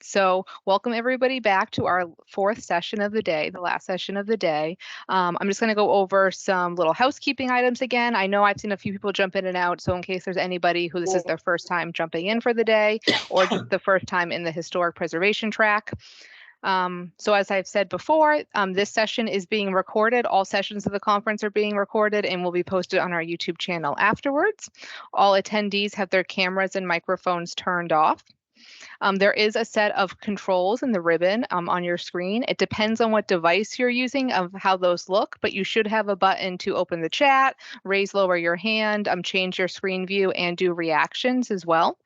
So welcome everybody back to our fourth session of the day, the last session of the day. I'm just going to go over some little housekeeping items again. I know I've seen a few people jump in and out, so in case there's anybody who this is their first time jumping in for the day or just the first time in the historic preservation track. So as I've said before, this session is being recorded. All sessions of the conference are being recorded and will be posted on our YouTube channel afterwards. All attendees have their cameras and microphones turned off. There is a set of controls in the ribbon on your screen. It depends on what device you're using of how those look, but you should have a button to open the chat, raise, lower your hand, change your screen view, and do reactions as well.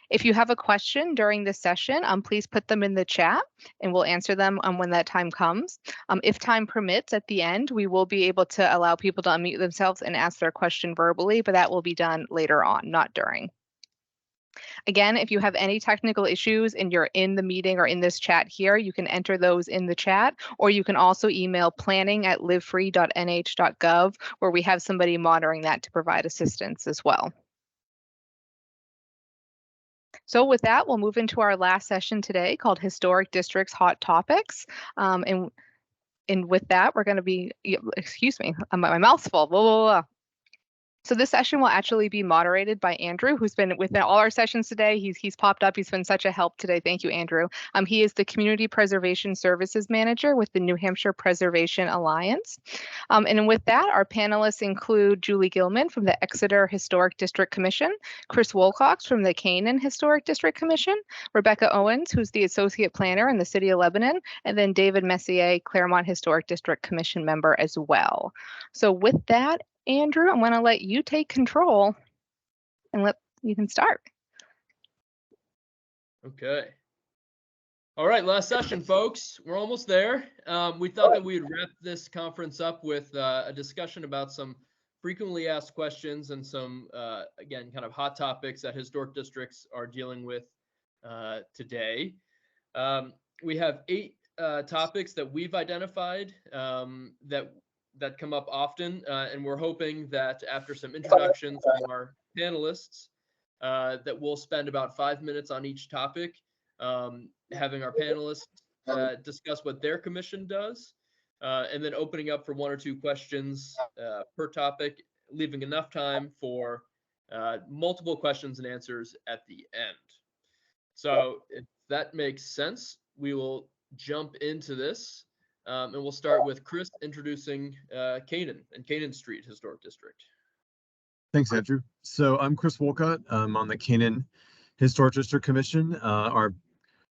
If you have a question during this session, please put them in the chat and we'll answer them when that time comes. If time permits at the end, we will be able to allow people to unmute themselves and ask their question verbally, but that will be done later on, not during. Again, if you have any technical issues and you're in the meeting or in this chat here, you can enter those in the chat, or you can also email planning@livefree.nh.gov, where we have somebody monitoring that to provide assistance as well. So with that, we'll move into our last session today called Historic Districts Hot Topics. And with that, we're going to be, excuse me, my mouth's full. Blah, blah, blah. So this session will actually be moderated by Andrew, who's been within all our sessions today. He's popped up. He's been such a help today. Thank you, Andrew. He is the Community Preservation Services Manager with the New Hampshire Preservation Alliance. And with that, our panelists include Julie Gilman from the Exeter Historic District Commission, Chris Wilcox from the Canaan Historic District Commission, Rebecca Owens, who's the Associate Planner in the City of Lebanon, and then David Messier, Claremont Historic District Commission member as well. So with that, Andrew, I'm going to let you take control and you can start. Okay. All right, last session, folks. We're almost there. We thought that we would wrap this conference up with a discussion about some frequently asked questions and some, again, kind of hot topics that historic districts are dealing with today. We have 8 topics that we've identified that come up often, and we're hoping that after some introductions from our panelists, that we'll spend about 5 minutes on each topic, having our panelists discuss what their commission does, and then opening up for 1 or 2 questions per topic, leaving enough time for multiple questions and answers at the end. So if that makes sense, we will jump into this. And we'll start with Chris introducing Canaan and Canaan Street Historic District. Thanks, Andrew. So I'm Chris Wolcott. I'm on the Canaan Historic District Commission. Our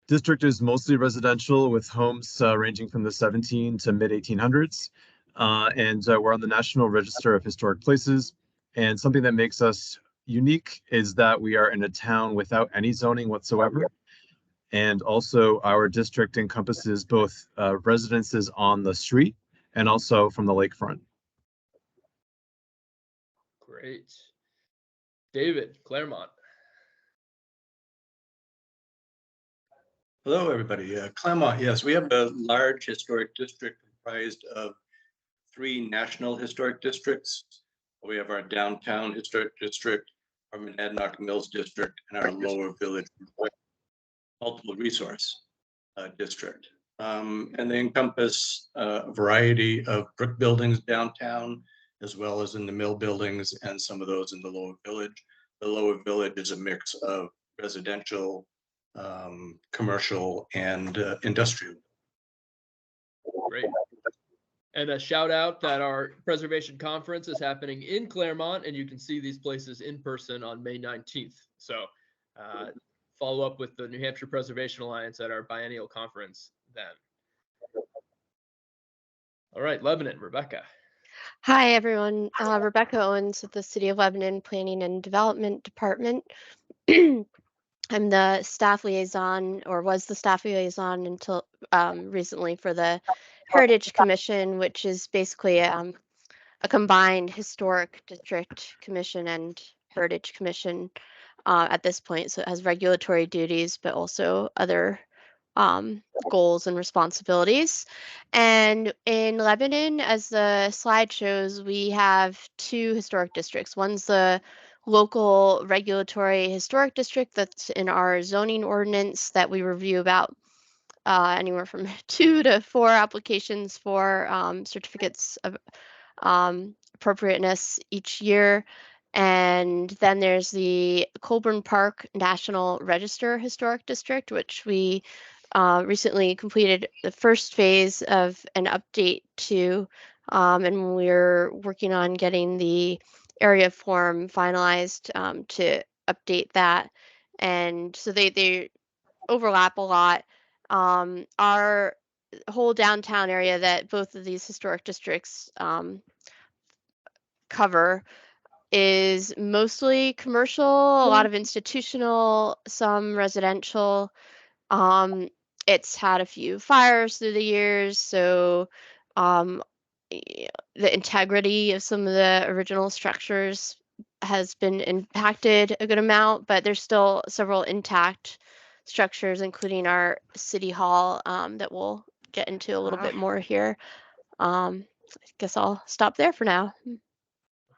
district is mostly residential with homes ranging from the 17 to mid-1800s. And we're on the National Register of Historic Places. And something that makes us unique is that we are in a town without any zoning whatsoever. And also our district encompasses both residences on the street and also from the lakefront. Great. David, Claremont. Hello, everybody. Claremont, yes, we have a large historic district comprised of 3 national historic districts. We have our downtown historic district, our Monadnock Mills district, and our lower village multiple resource district. And they encompass a variety of brick buildings downtown, as well as in the mill buildings and some of those in the lower village. The lower village is a mix of residential, commercial, and industrial. Great. And a shout out that our preservation conference is happening in Claremont, and you can see these places in person on May 19th. So follow up with the New Hampshire Preservation Alliance at our biennial conference then. All right, Lebanon, Rebecca. Hi, everyone. Rebecca Owens with the City of Lebanon Planning and Development Department. I'm the staff liaison, or was the staff liaison until recently, for the Heritage Commission, which is basically a combined historic district commission and heritage commission at this point. So it has regulatory duties, but also other goals and responsibilities. And in Lebanon, as the slide shows, we have 2 historic districts. One's the local regulatory historic district that's in our zoning ordinance that we review about anywhere from 2 to 4 applications for certificates of appropriateness each year. And then there's the Colburn Park National Register Historic District, which we recently completed the first phase of an update to, and we're working on getting the area form finalized to update that. And so they overlap a lot. Our whole downtown area that both of these historic districts cover is mostly commercial, a lot of institutional, some residential. It's had a few fires through the years, so the integrity of some of the original structures has been impacted a good amount, but there's still several intact structures, including our city hall, that we'll get into a little bit more here. I guess I'll stop there for now.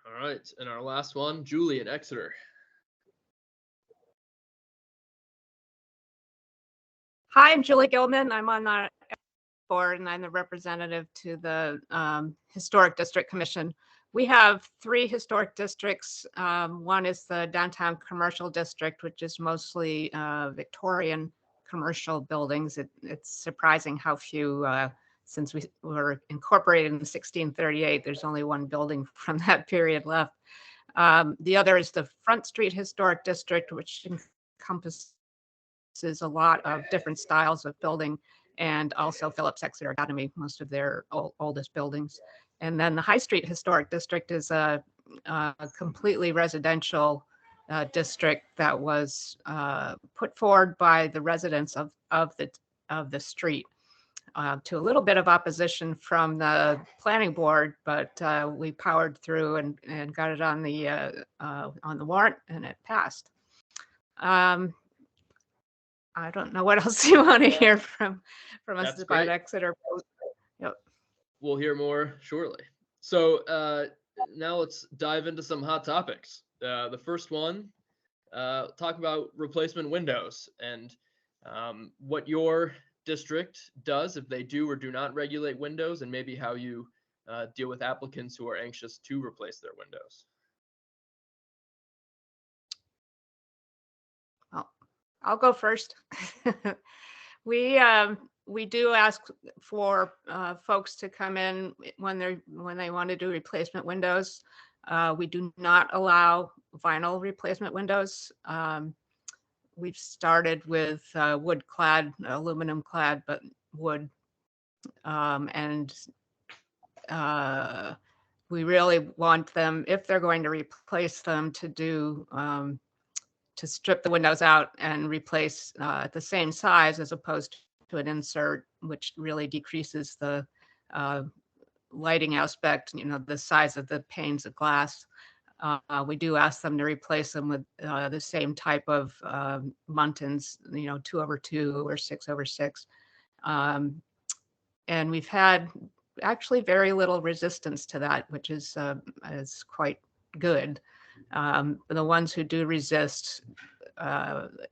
All right, and our last one, Julie in Exeter. Hi, I'm Julie Gilman. I'm on the board and I'm the representative to the Historic District Commission. We have 3 historic districts. One is the Downtown Commercial District, which is mostly Victorian commercial buildings. It's surprising how few, since we were incorporated in 1638, there's only 1 building from that period left. The other is the Front Street Historic District, which encompasses a lot of different styles of building, and also Phillips Exeter Academy, most of their oldest buildings. And then the High Street Historic District is a completely residential district that was put forward by the residents of the street, to a little bit of opposition from the planning board, but we powered through and got it on the warrant, and it passed. I don't know what else you want to hear from us That's about great. Exeter. Yep. We'll hear more shortly. So now let's dive into some hot topics. The first one, talk about replacement windows and what your district does if they do or do not regulate windows, and maybe how you deal with applicants who are anxious to replace their windows. I'll go first. We do ask for folks to come in when they want to do replacement windows. We do not allow vinyl replacement windows. We've started with wood clad, aluminum clad, but wood, and we really want them, if they're going to replace them, to do to strip the windows out and replace the same size, as opposed to an insert, which really decreases the lighting aspect, the size of the panes of glass. We do ask them to replace them with the same type of muntins, 2/2 or 6/6. And we've had actually very little resistance to that, which is quite good. The ones who do resist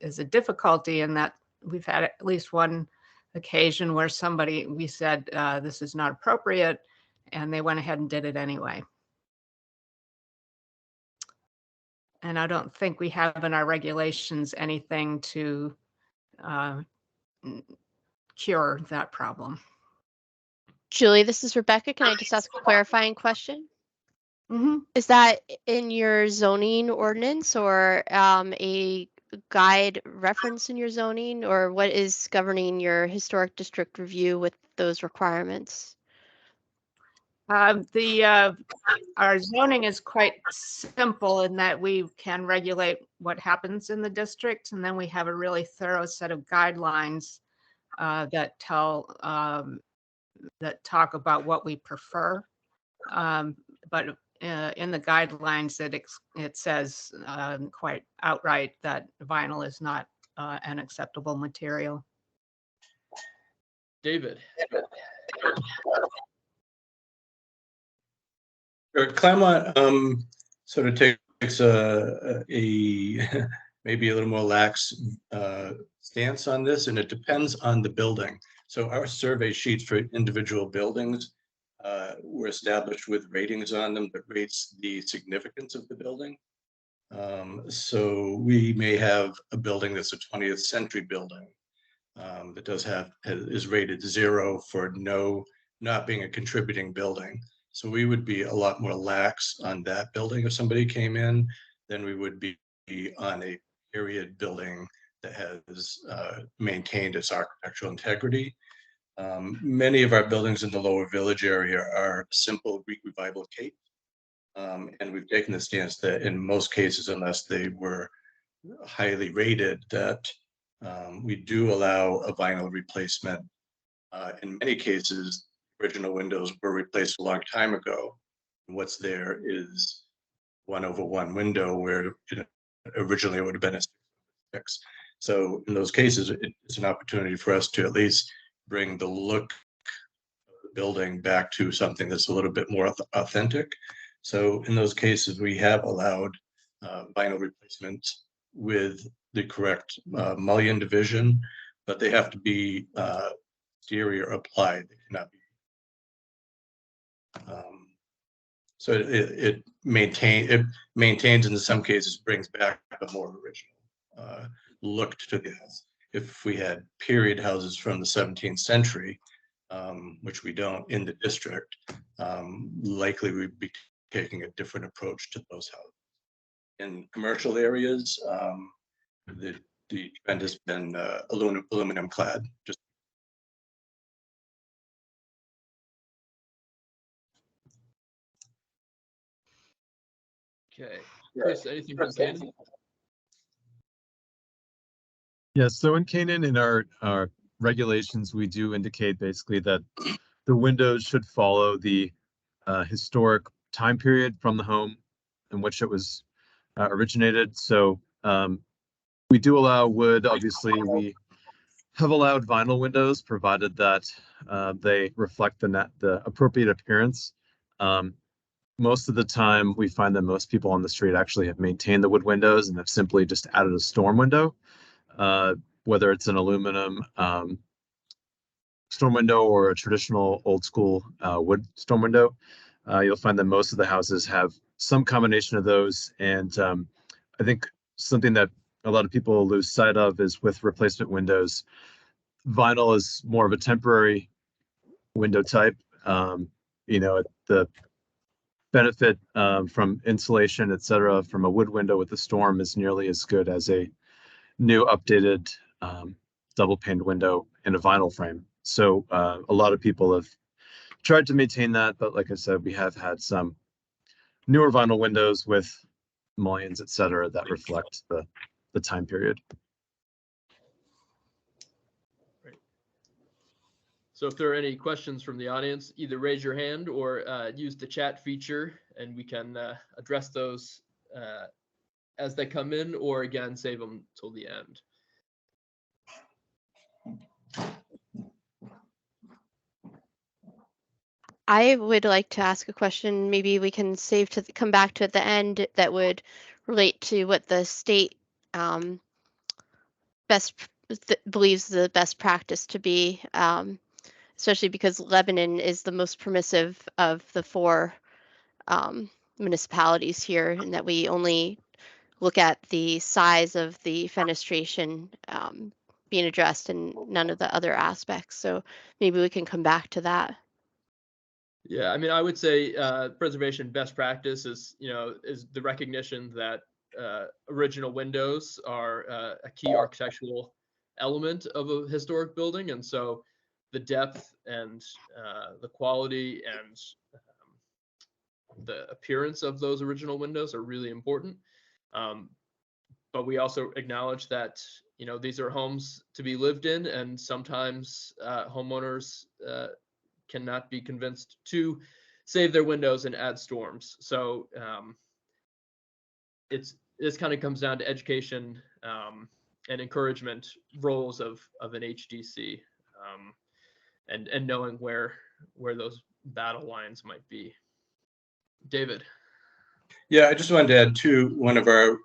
is a difficulty in that we've had at least one occasion where we said, this is not appropriate, and they went ahead and did it anyway. And I don't think we have in our regulations anything to cure that problem. Julie, this is Rebecca. Can I just ask a clarifying question? Mm-hmm. Is that in your zoning ordinance, or a guide reference in your zoning, or what is governing your historic district review with those requirements? Our zoning is quite simple in that we can regulate what happens in the district, and then we have a really thorough set of guidelines that talk about what we prefer. But in the guidelines, it says quite outright that vinyl is not an acceptable material. David. Claremont sort of takes takes a maybe a little more lax stance on this, and it depends on the building. So our survey sheets for individual buildings were established with ratings on them that rates the significance of the building. So we may have a building that's a 20th century building that is rated 0 for not being a contributing building. So we would be a lot more lax on that building if somebody came in than we would be on a period building that has maintained its architectural integrity. Many of our buildings in the lower village area are simple Greek Revival Cape. And we've taken the stance that in most cases, unless they were highly rated, that we do allow a vinyl replacement. In many cases, original windows were replaced a long time ago. What's there is 1/1 window where originally it would have been a 6. So in those cases, it's an opportunity for us to at least bring the look of the building back to something that's a little bit more authentic. So in those cases, we have allowed vinyl replacements with the correct mullion division, but they have to be exterior applied. They cannot be. So it maintains, in some cases, brings back a more original look to the house. If we had period houses from the 17th century, which we don't in the district, likely we'd be taking a different approach to those houses. In commercial areas, the trend has been aluminum clad. Okay, Chris, anything from Canaan? Yes, so in Canaan, in our regulations, we do indicate basically that the windows should follow the historic time period from the home in which it was originated. So we do allow wood. Obviously, we have allowed vinyl windows, provided that they reflect the appropriate appearance. Most of the time, we find that most people on the street actually have maintained the wood windows and have simply just added a storm window, whether it's an aluminum storm window or a traditional old school wood storm window. You'll find that most of the houses have some combination of those. And I think something that a lot of people lose sight of is with replacement windows, vinyl is more of a temporary window type. The benefit from insulation, et cetera, from a wood window with a storm is nearly as good as a new updated double paned window in a vinyl frame. So a lot of people have tried to maintain that, but like I said, we have had some newer vinyl windows with mullions, et cetera, that reflect the time period. So if there are any questions from the audience, either raise your hand or use the chat feature, and we can address those as they come in, or again, save them till the end. I would like to ask a question. Maybe we can save to come back to at the end that would relate to what the state believes the best practice to be, especially because Lebanon is the most permissive of the 4 municipalities here, and that we only look at the size of the fenestration being addressed and none of the other aspects. So maybe we can come back to that. Yeah, I mean, I would say preservation best practice is the recognition that original windows are a key architectural element of a historic building, and so the depth and the quality and the appearance of those original windows are really important. But we also acknowledge that these are homes to be lived in, and sometimes homeowners cannot be convinced to save their windows and add storms. So this kind of comes down to education and encouragement roles of an HDC, and knowing where those battle lines might be. David. Yeah, I just wanted to add too, one of our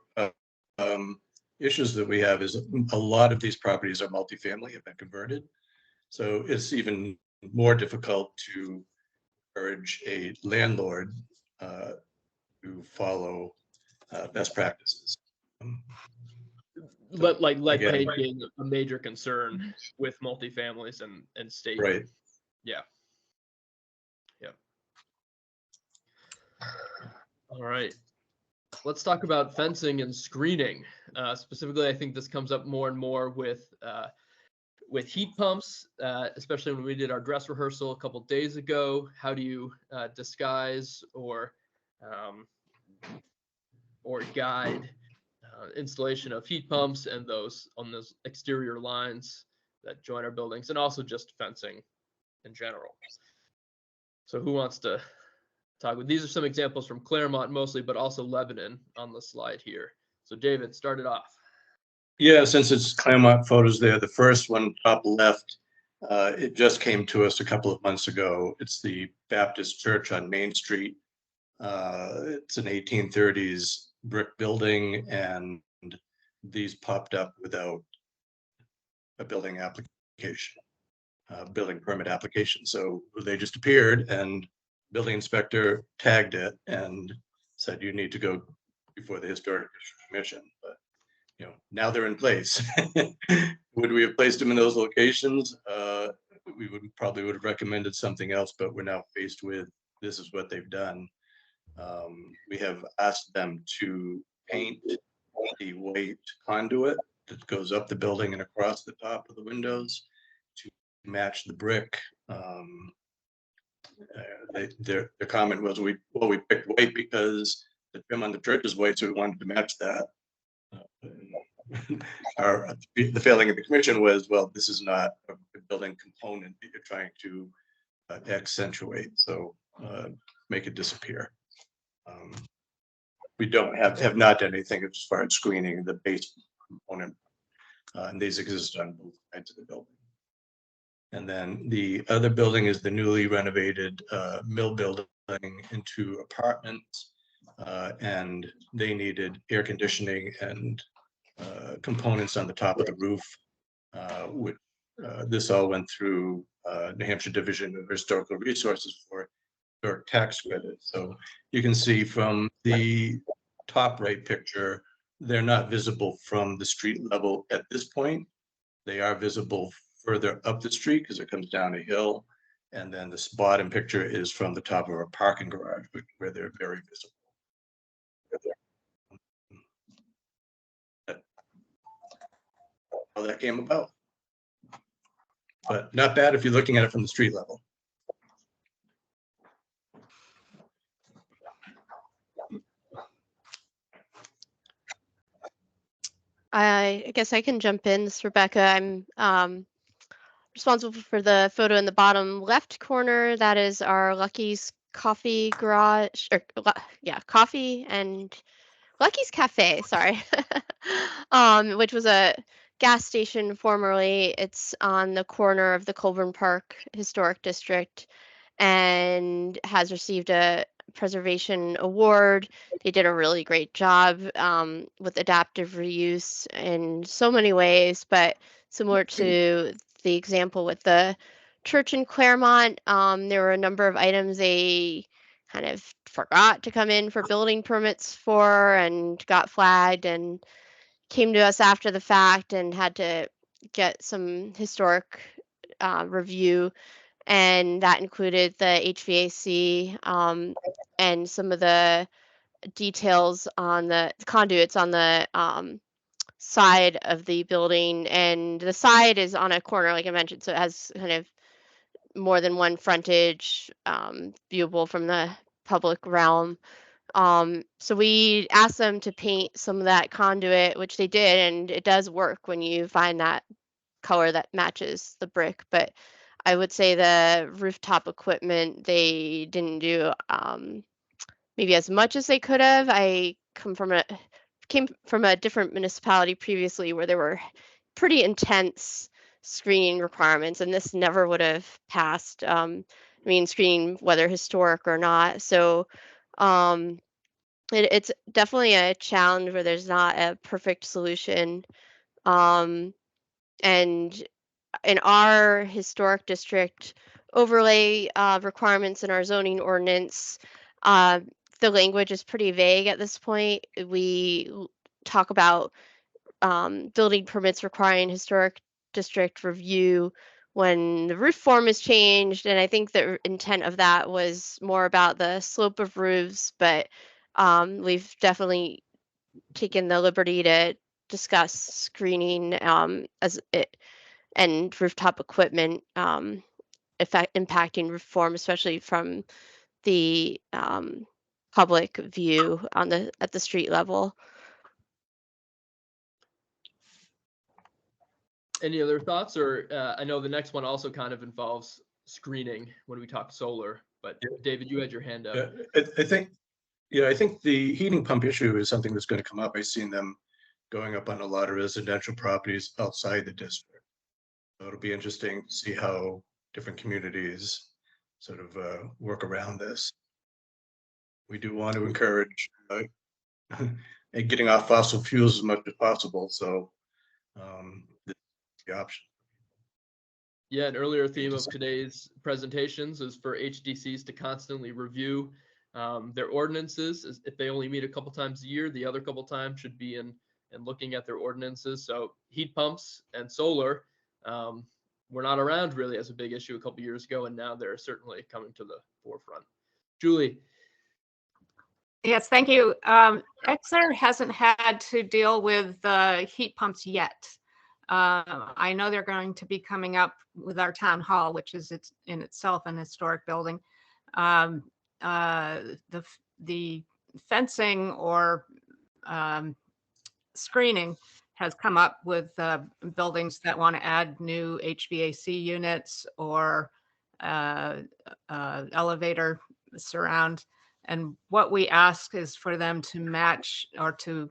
issues that we have is a lot of these properties are multifamily, have been converted. So it's even more difficult to urge a landlord to follow best practices. But like lead again- paint being a major concern with multifamilies and state. Right. Yeah. Yeah. All right. Let's talk about fencing and screening. Specifically, I think this comes up more and more with heat pumps, especially when we did our dress rehearsal a couple days ago. How do you disguise or guide installation of heat pumps and those on those exterior lines that join our buildings, and also just fencing in general? So who wants to talk with? These are some examples from Claremont mostly, but also Lebanon on the slide here. So David, start it off. Yeah, since it's Claremont photos there, the first one top left, it just came to us a couple of months ago. It's the Baptist Church on Main Street. It's an 1830s brick building, and these popped up without a building application, building permit application. So they just appeared, and building inspector tagged it and said, you need to go before the Historic Commission. But now they're in place. Would we have placed them in those locations? We probably would have recommended something else, but we're now faced with, this is what they've done. We have asked them to paint the white conduit that goes up the building and across the top of the windows to match the brick. Their comment was, we picked white because the trim on the church is white, so we wanted to match that. The failing of the commission was, well, this is not a building component that you're trying to accentuate, so make it disappear. We don't have not done anything as far as screening the base component, and these exist on both sides of the building. And then the other building is the newly renovated mill building into apartments, and they needed air conditioning and components on the top of the roof. This all went through New Hampshire Division of Historical Resources for tax credit. So you can see from the top right picture, they're not visible from the street level at this point. They are visible further up the street because it comes down a hill. And then this bottom picture is from the top of a parking garage, where they're very visible. How that came about. But not bad if you're looking at it from the street level. I guess I can jump in. This is Rebecca. I'm responsible for the photo in the bottom left corner. That is our Lucky's Coffee Garage, or yeah, Coffee and Lucky's Cafe, sorry, which was a gas station formerly. It's on the corner of the Colburn Park Historic District and has received a preservation award. They did a really great job with adaptive reuse in so many ways, but similar to the example with the church in Claremont, there were a number of items they kind of forgot to come in for building permits for and got flagged and came to us after the fact and had to get some historic review, and that included the HVAC and some of the details on the conduits on the side of the building. And the side is on a corner, like I mentioned, so it has kind of more than one frontage viewable from the public realm. So we asked them to paint some of that conduit, which they did, and it does work when you find that color that matches the brick. But I would say the rooftop equipment, they didn't do maybe as much as they could have. I came from a different municipality previously where there were pretty intense screening requirements, and this never would have passed. I mean, screening whether historic or not. So it's definitely a challenge where there's not a perfect solution. And in our historic district overlay requirements in our zoning ordinance, the language is pretty vague at this point. We talk about building permits requiring historic district review when the roof form is changed. And I think the intent of that was more about the slope of roofs, but we've definitely taken the liberty to discuss screening as it and rooftop equipment impacting roof form, especially from the public view on at the street level. Any other thoughts? Or I know the next one also kind of involves screening when we talk solar, but David, you had your hand up. Yeah, I think the heating pump issue is something that's going to come up. I've seen them going up on a lot of residential properties outside the district. So it'll be interesting to see how different communities sort of work around this. We do want to encourage getting off fossil fuels as much as possible. So this is the option. Yeah, an earlier theme of today's presentations is for HDCs to constantly review their ordinances. If they only meet a couple times a year, the other couple times should be in looking at their ordinances. So heat pumps and solar were not around really as a big issue a couple years ago, and now they're certainly coming to the forefront. Julie. Yes, thank you. Exeter hasn't had to deal with heat pumps yet. I know they're going to be coming up with our town hall, which is in itself an historic building. The fencing or screening has come up with buildings that want to add new HVAC units or elevator surround. And what we ask is for them to match or to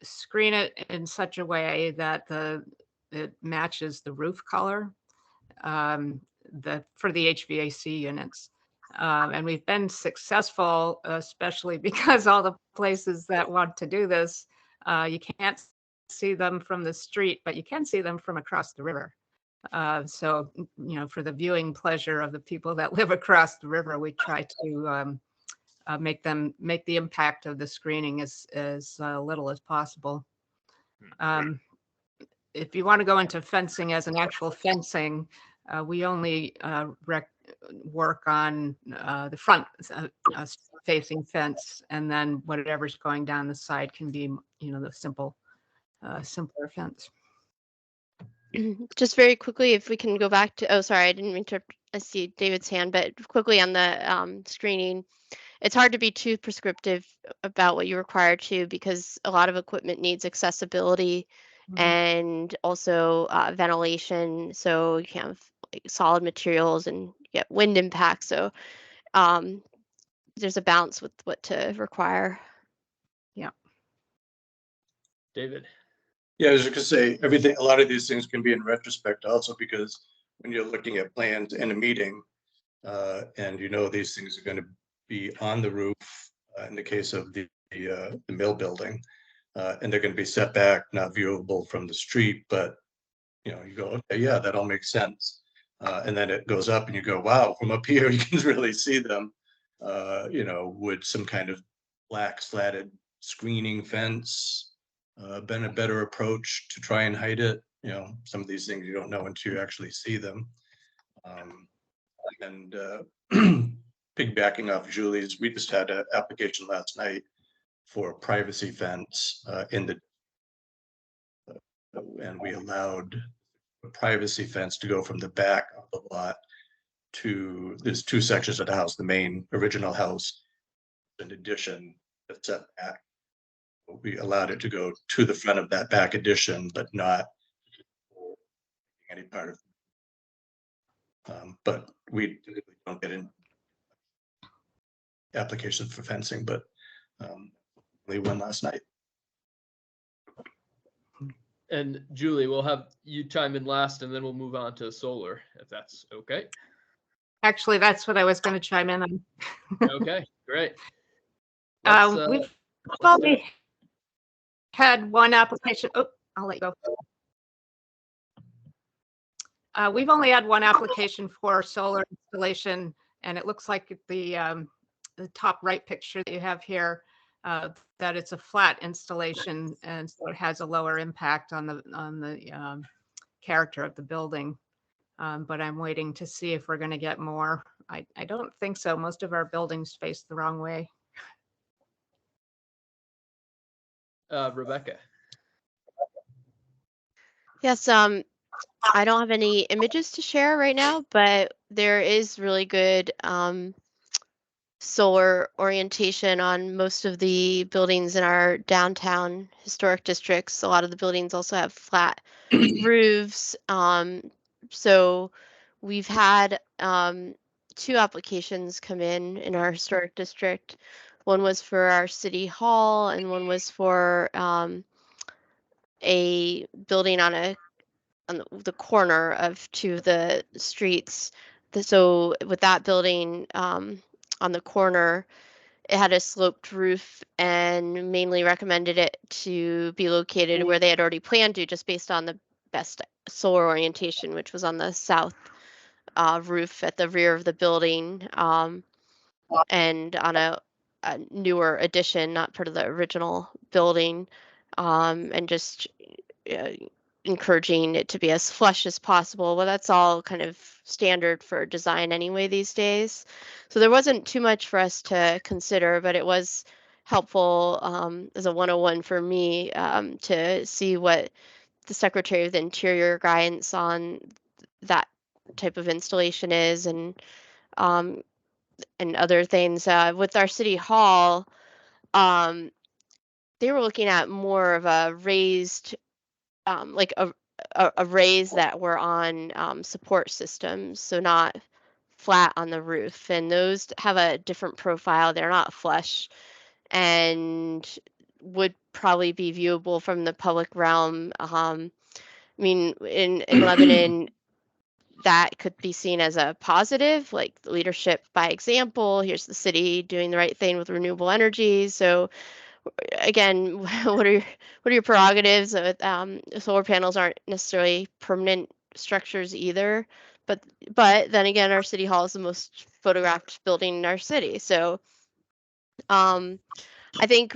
screen it in such a way that it matches the roof color for the HVAC units. And we've been successful, especially because all the places that want to do this, you can't see them from the street, but you can see them from across the river. So, for the viewing pleasure of the people that live across the river, we try to make the impact of the screening as little as possible. If you want to go into fencing as an actual fencing, we only work on the front facing fence, and then whatever's going down the side can be, the simpler fence. Just very quickly, if we can go back to, oh, sorry, I didn't mean to, I see David's hand, but quickly on the screening, it's hard to be too prescriptive about what you require to, because a lot of equipment needs accessibility and also ventilation. So you can have solid materials and get wind impact. So there's a balance with what to require. Yeah. David. Yeah, I was just gonna say, a lot of these things can be in retrospect also, because when you're looking at plans in a meeting, and these things are going to be on the roof in the case of the mill building, and they're going to be set back, not viewable from the street, but you go, okay, yeah, that all makes sense. And then it goes up and you go, wow, from up here you can really see them. Would some kind of black slatted screening fence been a better approach to try and hide it? Some of these things you don't know until you actually see them. And piggybacking off Julie's, we just had an application last night for a privacy fence and we allowed a privacy fence to go from the back of the lot to, there's two sections of the house, the main original house, in addition, the setback. We allowed it to go to the front of that back addition, but not any part of it. But we don't get in applications for fencing, but we won last night. And Julie, we'll have you chime in last, and then we'll move on to solar, if that's okay. Actually, that's what I was going to chime in on. Okay, great. We've only had one application. Oh, I'll let you go. We've only had one application for solar installation, and it looks like the top right picture that you have here, that it's a flat installation, and so it has a lower impact on the character of the building. But I'm waiting to see if we're going to get more. I don't think so. Most of our buildings face the wrong way. Rebecca. Yes, I don't have any images to share right now, but there is really good solar orientation on most of the buildings in our downtown historic districts. A lot of the buildings also have flat roofs. So we've had 2 applications come in our historic district. One was for our city hall, and one was for a building on the corner of 2 of the streets. So with that building on the corner, it had a sloped roof and mainly recommended it to be located where they had already planned to, just based on the best solar orientation, which was on the south roof at the rear of the building, and on a newer addition, not part of the original building, and just encouraging it to be as flush as possible. Well, that's all kind of standard for design anyway these days. So there wasn't too much for us to consider, but it was helpful as a 101 for me to see what the Secretary of the Interior guidance on that type of installation is, and other things. With our city hall, they were looking at more of a raised, like arrays that were on support systems, so not flat on the roof, and those have a different profile. They're not flush and would probably be viewable from the public realm. I mean, in Lebanon, that could be seen as a positive, like leadership by example. Here's the city doing the right thing with renewable energy. So again, what are your prerogatives? Solar panels aren't necessarily permanent structures either, but then again, our city hall is the most photographed building in our city. So I think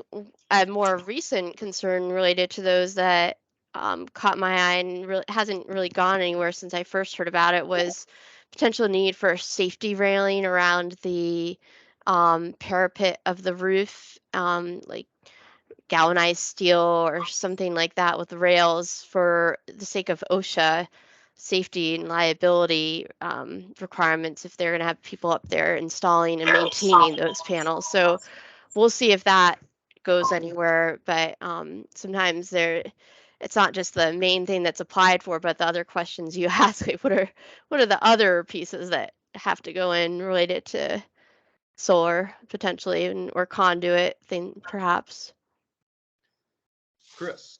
a more recent concern related to those that caught my eye and really hasn't really gone anywhere since I first heard about it was potential need for safety railing around the parapet of the roof, like galvanized steel or something like that with rails for the sake of OSHA safety and liability requirements if they're going to have people up there installing and maintaining those panels. So we'll see if that goes anywhere, but sometimes it's not just the main thing that's applied for, but the other questions you ask, like what are the other pieces that have to go in related to solar potentially, or conduit thing perhaps. Chris.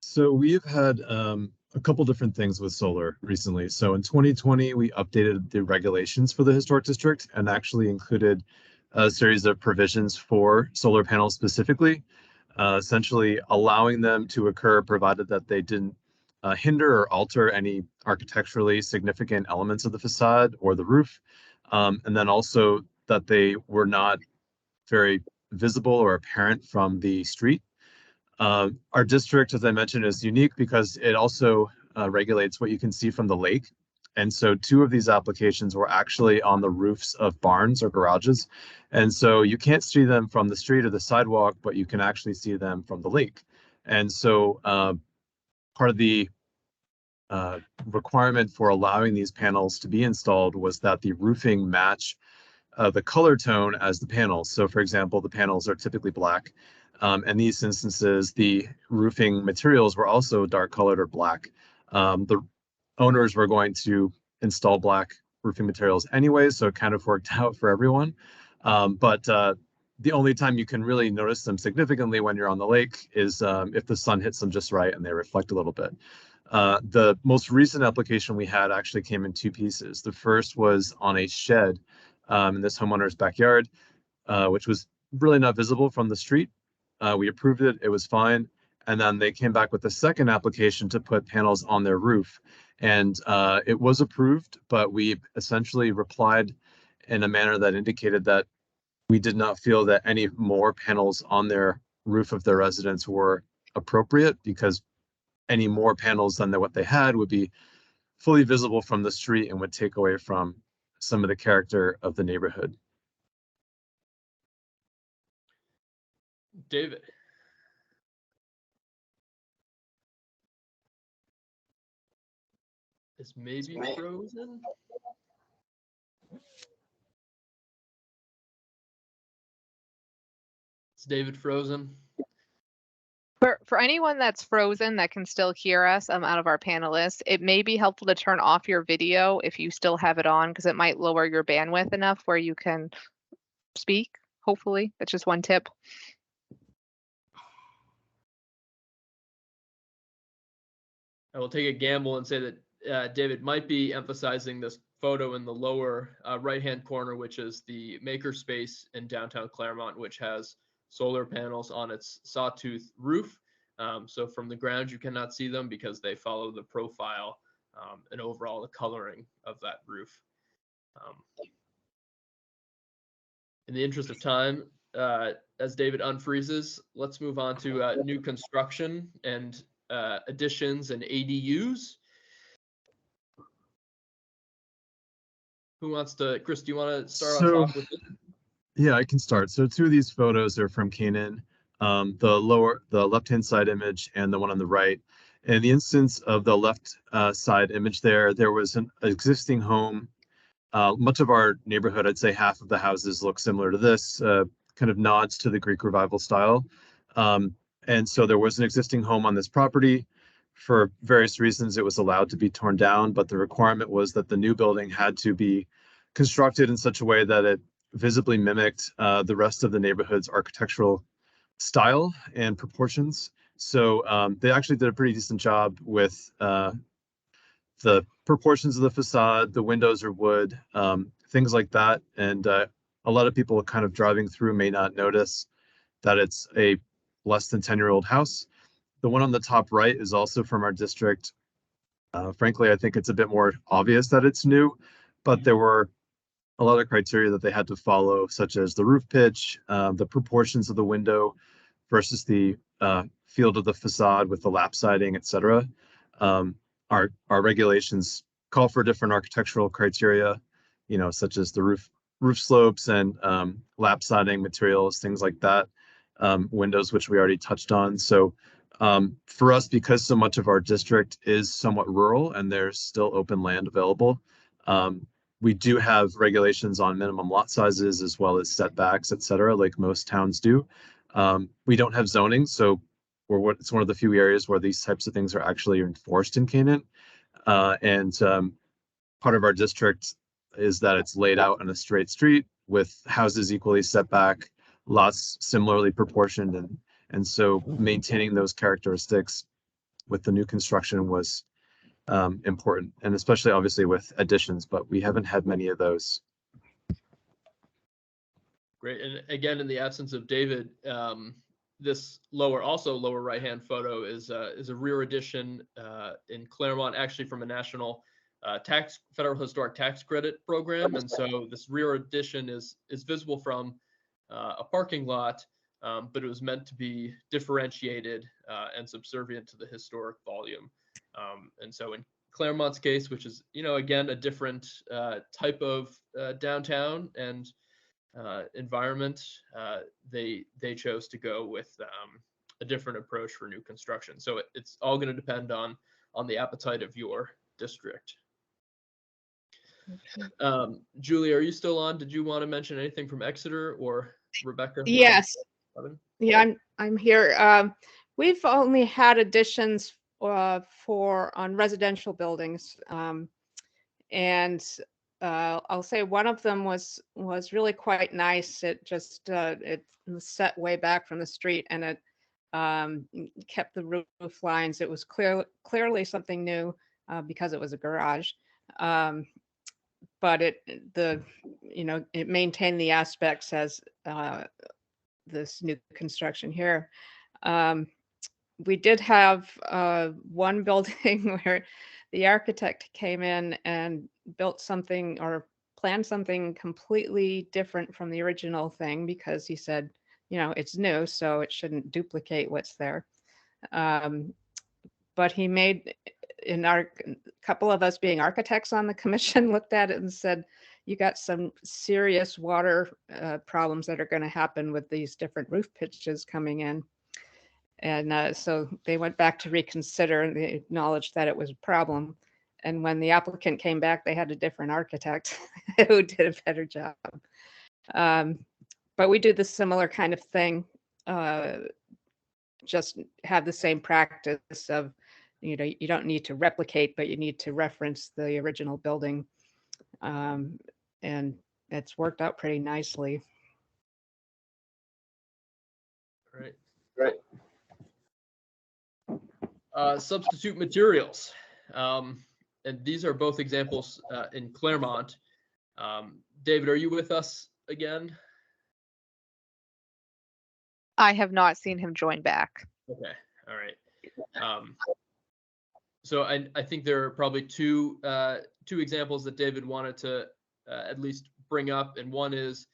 So we've had a couple different things with solar recently. So in 2020, we updated the regulations for the historic district and actually included a series of provisions for solar panels specifically, essentially allowing them to occur provided that they didn't hinder or alter any architecturally significant elements of the facade or the roof. And then also that they were not very visible or apparent from the street. Our district, as I mentioned, is unique because it also regulates what you can see from the lake. And so 2 of these applications were actually on the roofs of barns or garages. And so you can't see them from the street or the sidewalk, but you can actually see them from the lake. And so part of the requirement for allowing these panels to be installed was that the roofing match the color tone as the panels. So for example, the panels are typically black. In these instances, the roofing materials were also dark colored or black. The owners were going to install black roofing materials anyway, so it kind of worked out for everyone. But the only time you can really notice them significantly when you're on the lake is if the sun hits them just right and they reflect a little bit. The most recent application we had actually came in 2 pieces. The first was on a shed in this homeowner's backyard, which was really not visible from the street. We approved it, it was fine. And then they came back with a second application to put panels on their roof. And it was approved, but we essentially replied in a manner that indicated that we did not feel that any more panels on their roof of their residence were appropriate, because any more panels than what they had would be fully visible from the street and would take away from some of the character of the neighborhood. David. Is maybe frozen? Is David frozen? For anyone that's frozen that can still hear us out of our panelists, it may be helpful to turn off your video if you still have it on, because it might lower your bandwidth enough where you can speak, hopefully. That's just one tip. I will take a gamble and say that David might be emphasizing this photo in the lower right-hand corner, which is the makerspace in downtown Claremont, which has solar panels on its sawtooth roof. So from the ground, you cannot see them because they follow the profile and overall the coloring of that roof. In the interest of time, as David unfreezes, let's move on to new construction and additions and ADUs. Who wants to, Chris, do you want to start on top with it? Yeah, I can start. So two of these photos are from Canaan, the left-hand side image and the one on the right. In the instance of the left side image there was an existing home. Much of our neighborhood, I'd say half of the houses look similar to this, kind of nods to the Greek Revival style. And so there was an existing home on this property. For various reasons, it was allowed to be torn down, but the requirement was that the new building had to be constructed in such a way that it visibly mimicked the rest of the neighborhood's architectural style and proportions. So they actually did a pretty decent job with the proportions of the facade. The windows are wood, things like that. And a lot of people kind of driving through may not notice that it's a less than 10-year-old house. The one on the top right is also from our district. Frankly, I think it's a bit more obvious that it's new, but there were a lot of criteria that they had to follow, such as the roof pitch, the proportions of the window versus the field of the facade with the lap siding, et cetera. Our regulations call for different architectural criteria, such as the roof slopes and lap siding materials, things like that. Windows, which we already touched on. So for us, because so much of our district is somewhat rural and there's still open land available, we do have regulations on minimum lot sizes as well as setbacks, et cetera, like most towns do. We don't have zoning, so it's one of the few areas where these types of things are actually enforced in Canaan. And part of our district is that it's laid out on a straight street with houses equally set back, lots similarly proportioned, and so maintaining those characteristics with the new construction was important, and especially obviously with additions, but we haven't had many of those. Great, and again, in the absence of David, this lower right-hand photo is a rear addition in Claremont, actually from a national federal historic tax credit program, and so this rear addition is visible from a parking lot, but it was meant to be differentiated and subservient to the historic volume. And so in Claremont's case, which is, again, a different type of downtown and environment, they chose to go with a different approach for new construction. So it's all going to depend on the appetite of your district. Julie, are you still on? Did you want to mention anything from Exeter, or Rebecca? Yes. Yeah, I'm here. We've only had additions on residential buildings, and I'll say one of them was really quite nice. It just it was set way back from the street, and it kept the roof lines. It was clearly something new because it was a garage. But it maintained the aspects as this new construction here. We did have one building where the architect came in and built something or planned something completely different from the original thing because he said, you know, it's new, so it shouldn't duplicate what's there. But he made, in our couple of us being architects on the commission, looked at it and said, you got some serious water problems that are going to happen with these different roof pitches coming in. And so they went back to reconsider and they acknowledged that it was a problem. And when the applicant came back, they had a different architect who did a better job. But we do the similar kind of thing, just have the same practice of, you know, you don't need to replicate, but you need to reference the original building. And it's worked out pretty nicely. Right. Right. Substitute materials. And these are both examples in Claremont. David, are you with us again? I have not seen him join back. Okay, all right. So I think there are probably two examples that David wanted to at least bring up, and one is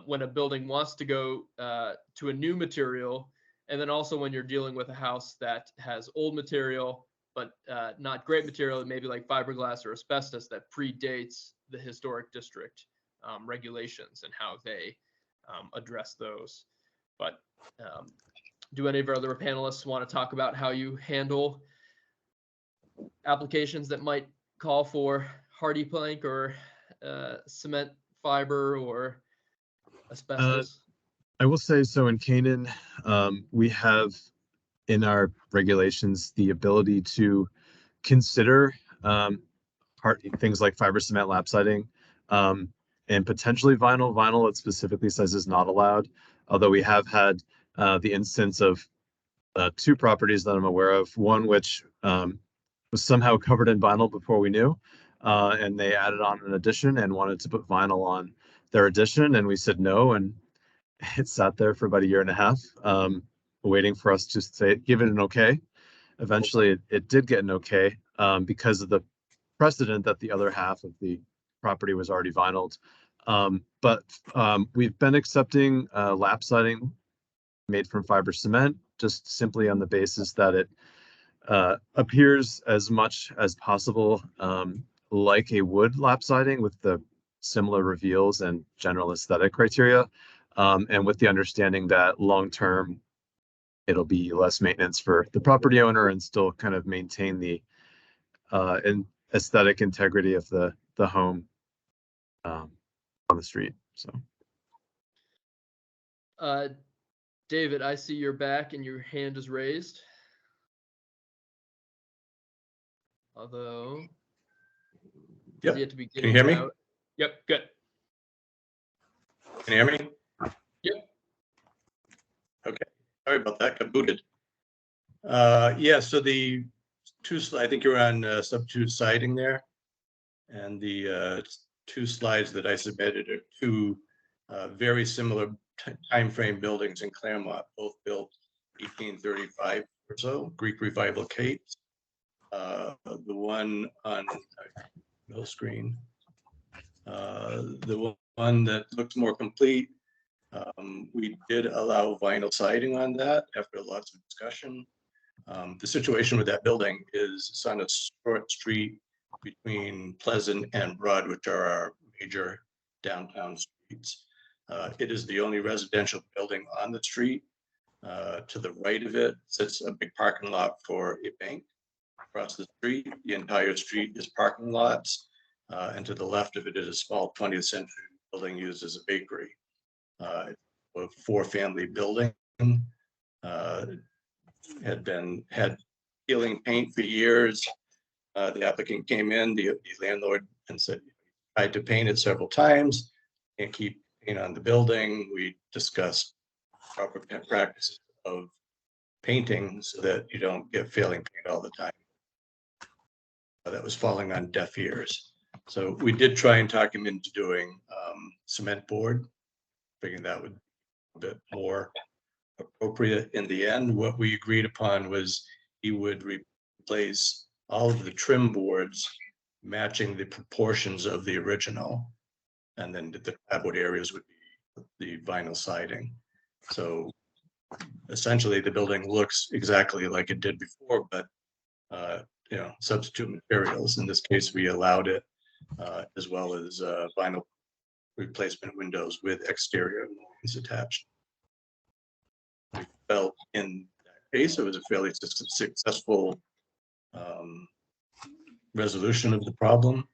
when a building wants to go to a new material, and then also when you're dealing with a house that has old material but not great material, maybe like fiberglass or asbestos that predates the historic district regulations and how they address those. But do any of our other panelists want to talk about how you handle applications that might call for hardy plank or cement fiber or asbestos? I will say, so in Canaan, we have in our regulations the ability to consider things like fiber cement lap siding and potentially vinyl. Vinyl, it specifically says is not allowed, although we have had the instance of two properties that I'm aware of, one which was somehow covered in vinyl before we knew, and they added on an addition and wanted to put vinyl on their addition, and we said no, and it sat there for about a year and a half, waiting for us to give it an okay. Eventually, it did get an okay because of the precedent that the other half of the property was already vinyled. But we've been accepting lap siding made from fiber cement, just simply on the basis that it appears as much as possible like a wood lap siding with the similar reveals and general aesthetic criteria, and with the understanding that long term it'll be less maintenance for the property owner and still kind of maintain the aesthetic integrity of the home on the street. So David, I see you're back and your hand is raised. Although, Yep. yet to be Can you hear me? out. Yep, good. Can you hear me? Yep. Okay, sorry about that, got booted. Yeah, so the two, I think you're on substitute siding there. And the two slides that I submitted are two very similar timeframe buildings in Claremont, both built 1835 or so, Greek Revival capes. The one on middle screen, the one that looks more complete, we did allow vinyl siding on that after lots of discussion. The situation with that building is it's on a short street between Pleasant and Broad, which are our major downtown streets. It is the only residential building on the street. To the right of it sits a big parking lot for a bank. Across the street, the entire street is parking lots. And to the left of it is a small 20th century building used as a bakery. A 4-family building. Had peeling paint for years. The applicant came in, the landlord, and said, tried to paint it several times, and keep paint on the building. We discussed proper practices of painting so that you don't get failing paint all the time. That was falling on deaf ears. So we did try and talk him into doing cement board, thinking that would a bit more appropriate. In the end, what we agreed upon was he would replace all of the trim boards matching the proportions of the original, and then the clapboard areas would be the vinyl siding. So essentially the building looks exactly like it did before, but you know, substitute materials. In this case, we allowed it, as well as vinyl replacement windows with exterior lines attached. We felt in that case it was a fairly successful resolution of the problem.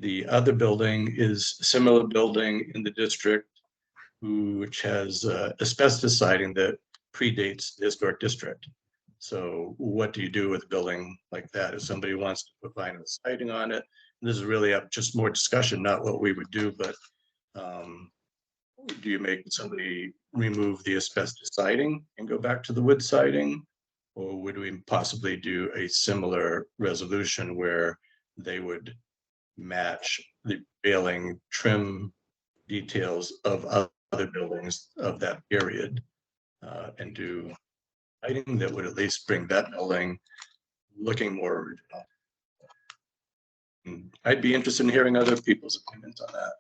The other building is a similar building in the district, which has asbestos siding that predates the historic district. So what do you do with a building like that? If somebody wants to put vinyl siding on it, this is really up just more discussion, not what we would do, but do you make somebody remove the asbestos siding and go back to the wood siding? Or would we possibly do a similar resolution where they would match the prevailing trim details of other buildings of that period, and do lighting that would at least bring that building looking more original? And I'd be interested in hearing other people's opinions on that.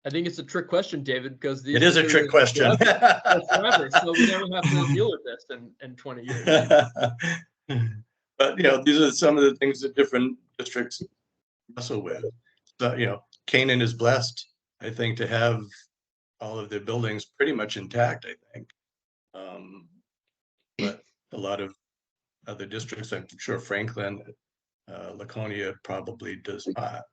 I think it's a trick question, David, because these It is a trick question. forever, so we never have to deal with this in 20 years. But you know, these are some of the things that different districts wrestle with. So you know, Canaan is blessed, I think, to have all of their buildings pretty much intact, I think. But a lot of other districts, I'm sure Franklin, Laconia probably does not.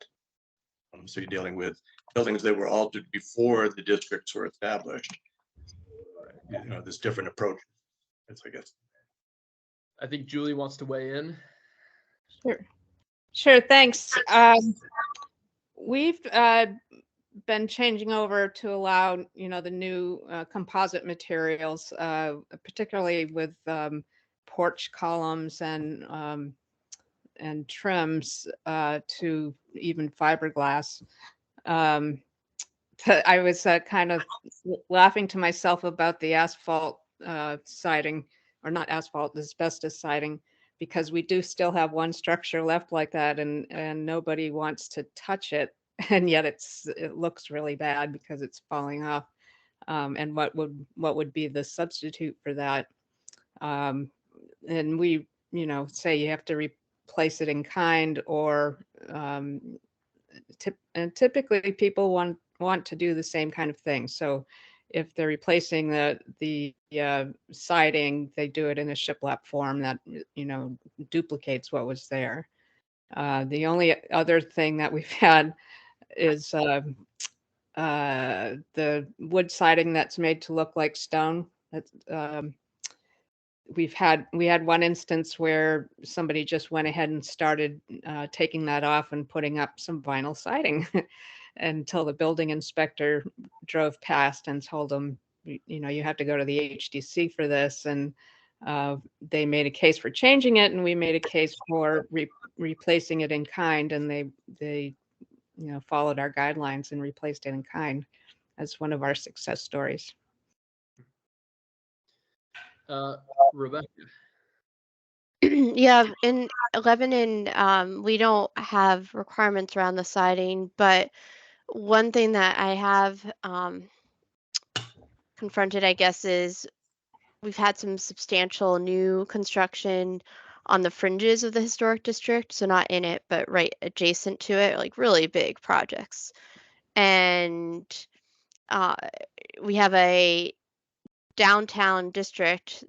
So you're dealing with buildings that were altered before the districts were established. You know, there's different approaches, I guess. I think Julie wants to weigh in. Sure, thanks. We've been changing over to allow, you know, the new composite materials, particularly with porch columns and trims, to even fiberglass. I was kind of laughing to myself about the asphalt siding, or not asphalt, asbestos siding, because we do still have one structure left like that, and nobody wants to touch it, and yet it looks really bad because it's falling off. And what would be the substitute for that? And we, you know, say you have to replace it in kind, or and typically people want to do the same kind of thing. So if they're replacing the siding, they do it in a shiplap form that, you know, duplicates what was there. The only other thing that we've had is the wood siding that's made to look like stone. That's, we had one instance where somebody just went ahead and started taking that off and putting up some vinyl siding until the building inspector drove past and told them, you know, you have to go to the HDC for this. And they made a case for changing it, and we made a case for replacing it in kind, and they you know, followed our guidelines and replaced it in kind as one of our success stories. Rebecca. Yeah, in Lebanon, we don't have requirements around the siding, but one thing that I have confronted, I guess, is we've had some substantial new construction on the fringes of the historic district, so not in it, but right adjacent to it, like really big projects. And we have a downtown district,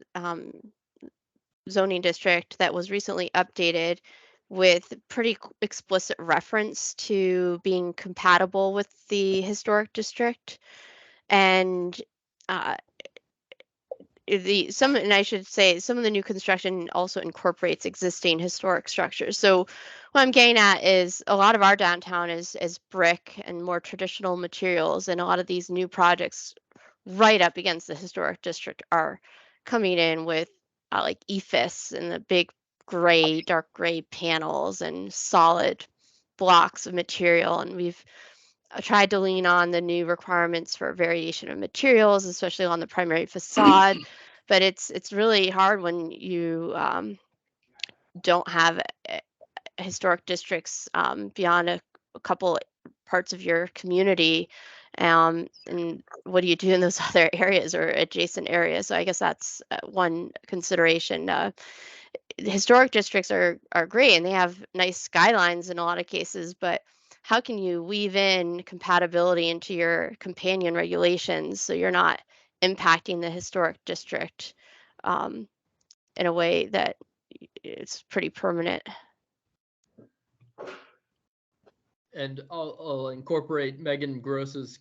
zoning district, that was recently updated with pretty explicit reference to being compatible with the historic district. And and I should say, some of the new construction also incorporates existing historic structures. So what I'm getting at is a lot of our downtown is brick and more traditional materials, and a lot of these new projects right up against the historic district are coming in with like EFIS and the big dark gray panels and solid blocks of material. And we've tried to lean on the new requirements for variation of materials, especially on the primary facade. But it's really hard when you don't have historic districts beyond a couple parts of your community. And what do you do in those other areas or adjacent areas? So I guess that's one consideration. Historic districts are great and they have nice guidelines in a lot of cases, but how can you weave in compatibility into your companion regulations so you're not impacting the historic district in a way that it's pretty permanent? And I'll incorporate Megan Gross's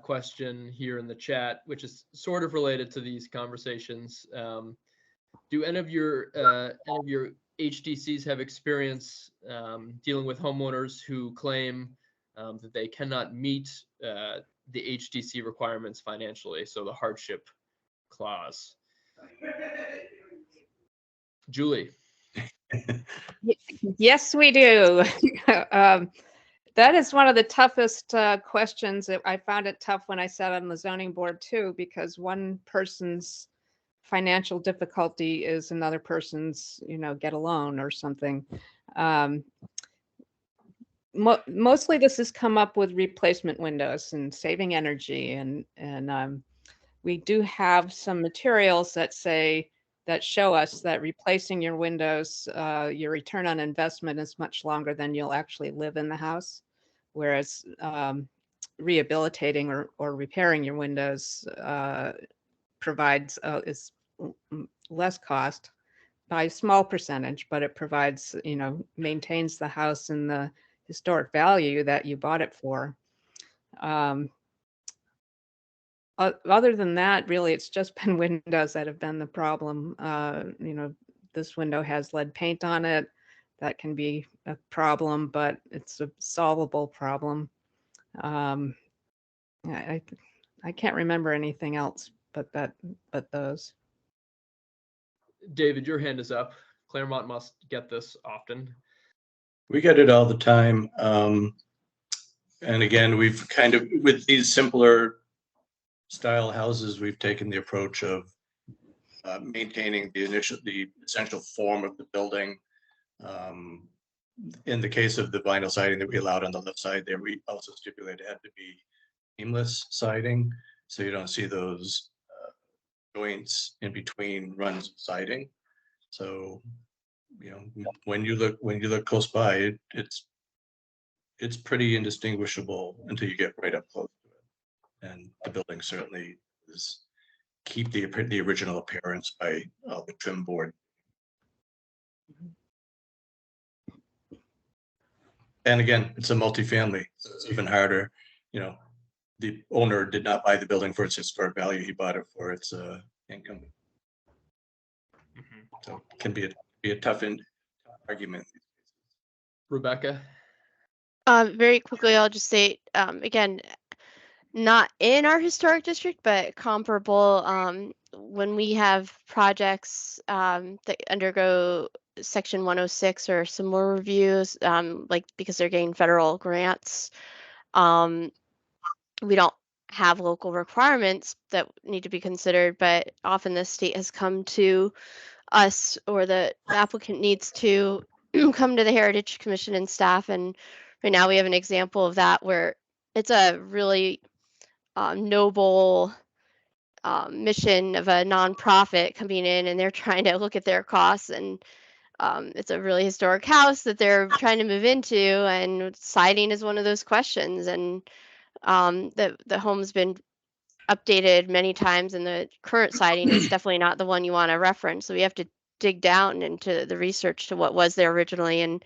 question here in the chat, which is sort of related to these conversations. Do any of your HDCs have experience dealing with homeowners who claim that they cannot meet the HDC requirements financially, so the hardship clause? Julie. Yes, we do. That is one of the toughest questions. I found it tough when I sat on the zoning board too, because one person's financial difficulty is another person's, get a loan or something. Mostly this has come up with replacement windows and saving energy, and we do have some materials that show us that replacing your windows, your return on investment is much longer than you'll actually live in the house. Whereas rehabilitating or repairing your windows provides is less cost by a small percentage, but it provides, maintains the house and the historic value that you bought it for. Other than that, really, it's just been windows that have been the problem. This window has lead paint on it. That can be a problem, but it's a solvable problem. I can't remember anything else but those. David, your hand is up. Claremont must get this often. We get it all the time. And again, we've kind of, with these simpler style houses, we've taken the approach of maintaining the essential form of the building. In the case of the vinyl siding that we allowed on the left side there, we also stipulated it had to be seamless siding, so you don't see those joints in between runs of siding. So, when you look close by, it's pretty indistinguishable until you get right up close to it. And the building certainly is keep the original appearance by the trim board. And again, it's a multifamily, so it's even harder. The owner did not buy the building for its historic value; he bought it for its income. So it can be a tough argument. Rebecca. Very quickly, I'll just say again, not in our historic district, but comparable. When we have projects that undergo Section 106 or some more reviews, like because they're getting federal grants, we don't have local requirements that need to be considered, but often the state has come to us, or the applicant needs to come to the Heritage Commission and staff. And right now we have an example of that where it's a really noble mission of a nonprofit coming in, and they're trying to look at their costs, and it's a really historic house that they're trying to move into, and siding is one of those questions. And the home's been updated many times, and the current siding is definitely not the one you want to reference. So we have to dig down into the research to what was there originally, and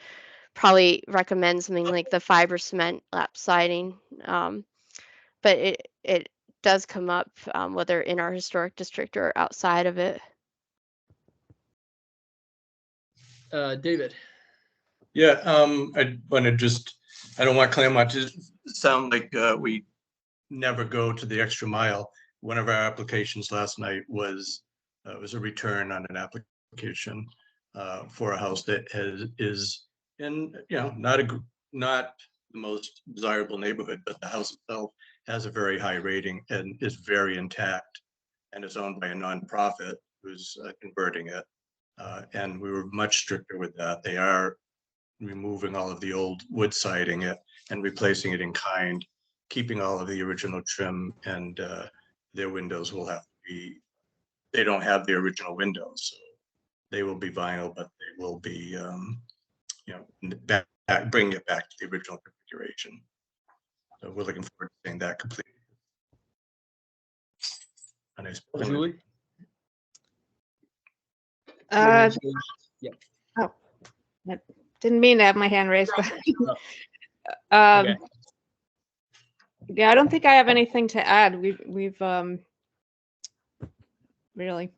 probably recommend something like the fiber cement lap siding. But it does come up whether in our historic district or outside of it. David. Yeah, I don't want Claremont to sound like we never go to the extra mile. One of our applications last night was a return on an application for a house that is in, not the most desirable neighborhood, but the house itself has a very high rating and is very intact, and is owned by a nonprofit who's converting it. And we were much stricter with that. They are removing all of the old wood siding it and replacing it in kind, keeping all of the original trim, and their windows will have to be, they don't have the original windows, so they will be vinyl, but they will be, bringing it back to the original configuration. So we're looking forward to seeing that completed. A nice building. Julie? Didn't mean to have my hand raised, but Okay. yeah, I don't think I have anything to add. We've really.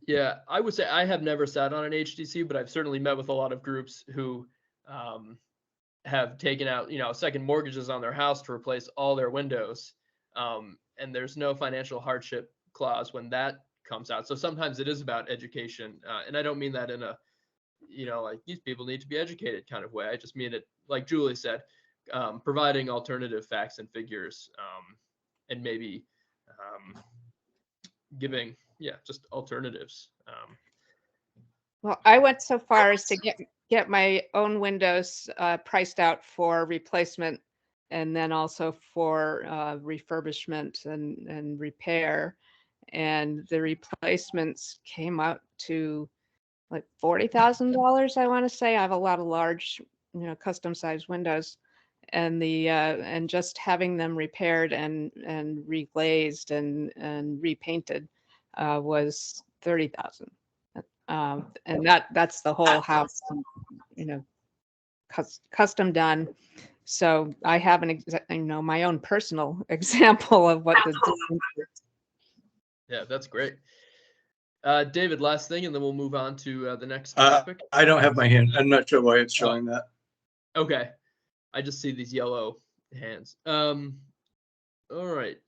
Yeah, I would say I have never sat on an HDC, but I've certainly met with a lot of groups who have taken out, second mortgages on their house to replace all their windows. And there's no financial hardship clause when that comes out. So sometimes it is about education. And I don't mean that in a, like these people need to be educated kind of way. I just mean it, like Julie said, providing alternative facts and figures, and maybe giving, just alternatives. Well, I went so far as to get my own windows priced out for replacement, and then also for refurbishment and repair. And the replacements came out to like $40,000, I want to say. I have a lot of large, custom sized windows, and and just having them repaired and reglazed and repainted was $30,000. And that's the whole house, custom done. So I have my own personal example of what the. Yeah, that's great. David, last thing, and then we'll move on to the next topic. I don't have my hand. I'm not sure why it's showing that. Okay. I just see these yellow hands. All right.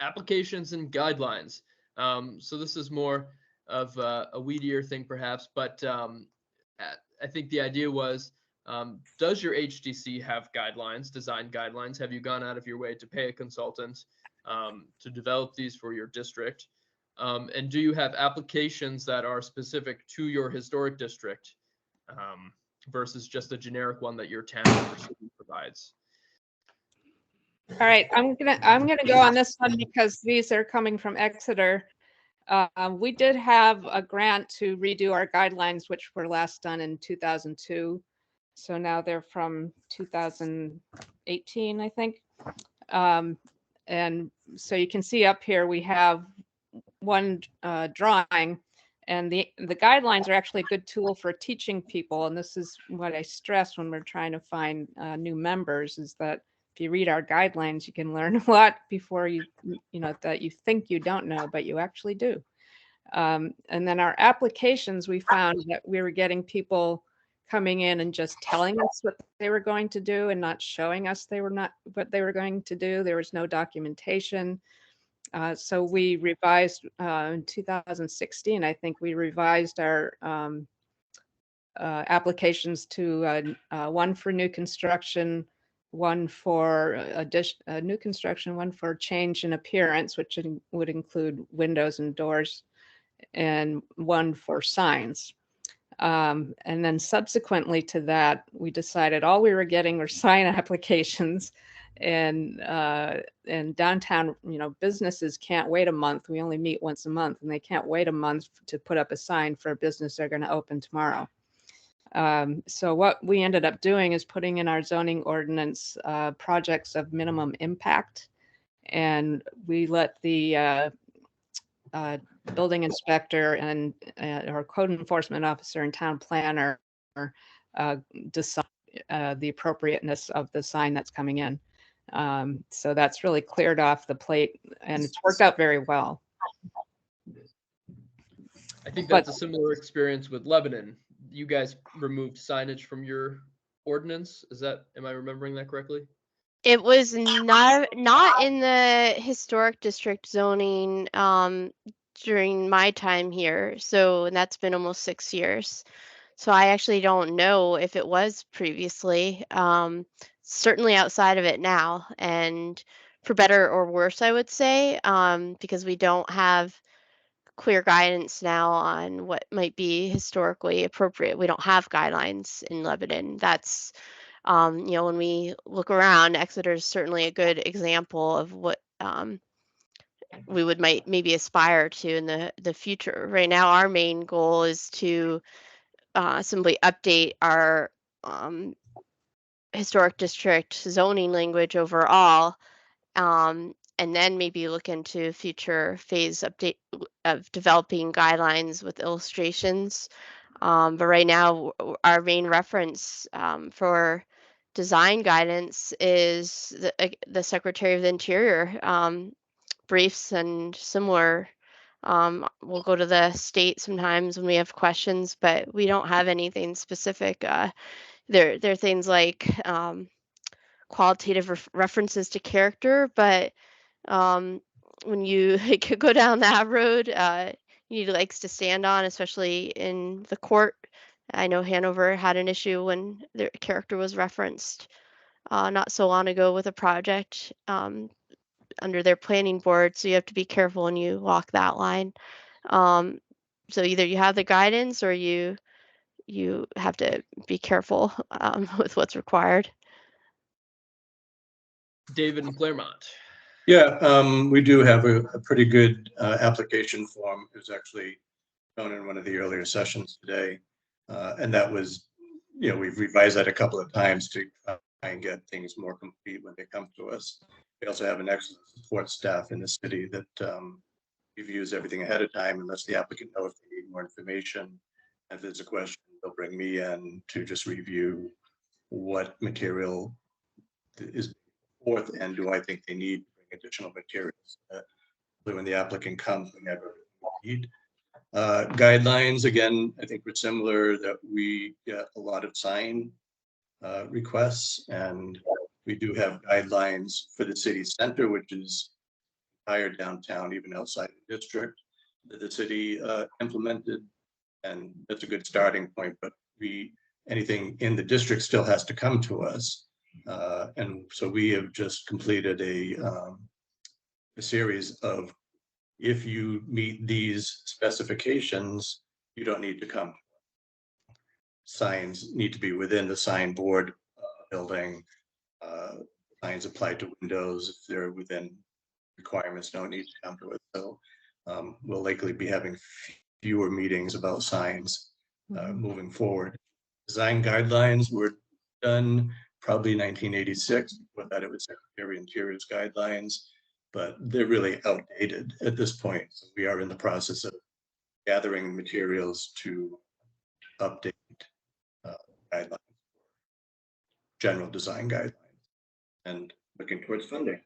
Applications and guidelines. So this is more of a weedier thing perhaps, but I think the idea was, does your HDC have guidelines, design guidelines? Have you gone out of your way to pay a consultant to develop these for your district? And do you have applications that are specific to your historic district versus just a generic one that your town or city provides? All right, I'm gonna go on this one because these are coming from Exeter. We did have a grant to redo our guidelines, which were last done in 2002. So now they're from 2018, I think. And so you can see up here we have one drawing, and the guidelines are actually a good tool for teaching people. And this is what I stress when we're trying to find new members, is that if you read our guidelines, you can learn a lot before that you think you don't know, but you actually do. And then our applications, we found that we were getting people coming in and just telling us what they were going to do and not showing us what they were going to do. There was no documentation. So we revised in 2016, I think we revised our applications to one for new construction, one for new construction, one for change in appearance, which would include windows and doors, and one for signs. And then subsequently to that, we decided all we were getting were sign applications, and downtown, businesses can't wait a month. We only meet once a month, and they can't wait a month to put up a sign for a business they're going to open tomorrow. So what we ended up doing is putting in our zoning ordinance projects of minimum impact, and we let the building inspector and our code enforcement officer and town planner decide the appropriateness of the sign that's coming in. So that's really cleared off the plate, and it's worked out very well. I think that's a similar experience with Lebanon. You guys removed signage from your ordinance. Am I remembering that correctly? It was not in the historic district zoning during my time here. So, and that's been almost 6 years. So I actually don't know if it was previously. Certainly outside of it now, and for better or worse, I would say, because we don't have clear guidance now on what might be historically appropriate. We don't have guidelines in Lebanon. That's, when we look around, Exeter is certainly a good example of what we would might maybe aspire to in the future. Right now, our main goal is to simply update our historic district zoning language overall, and then maybe look into future phase update of developing guidelines with illustrations. But right now, our main reference for design guidance is the Secretary of the Interior briefs and similar. We'll go to the state sometimes when we have questions, but we don't have anything specific. There are things like qualitative references to character, but when you could go down that road, you need legs to stand on, especially in the court. I know Hanover had an issue when their character was referenced not so long ago with a project under their planning board, so you have to be careful when you walk that line. So either you have the guidance or you have to be careful with what's required. David in Claremont. Yeah, we do have a pretty good application form. It was actually shown in one of the earlier sessions today. And that was, we've revised that a couple of times to try and get things more complete when they come to us. We also have an excellent support staff in the city that reviews everything ahead of time and lets the applicant know if they need more information. If there's a question, they'll bring me in to just review what material is forth and do I think they need to bring additional materials. So when the applicant comes, we never need. Guidelines, again, I think we're similar, that we get a lot of sign requests, and we do have guidelines for the city center, which is higher downtown, even outside the district, that the city implemented, and that's a good starting point. But anything in the district still has to come to us, and so we have just completed a series of, if you meet these specifications, you don't need to come. Signs need to be within the sign board building. Signs apply to windows if they're within requirements, don't need to come to it. So we'll likely be having fewer meetings about signs moving forward. Design guidelines were done probably 1986. Before that, it was Secretary of Interior's guidelines, but they're really outdated at this point. So we are in the process of gathering materials to update guidelines, general design guidelines, and looking towards funding.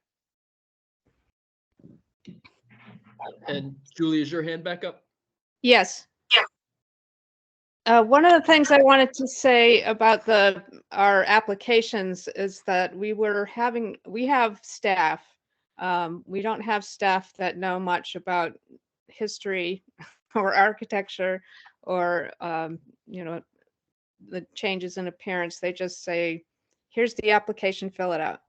And Julie, is your hand back up? Yes. One of the things I wanted to say about our applications is that we have staff. We don't have staff that know much about history or architecture or the changes in appearance. They just say, here's the application, fill it out.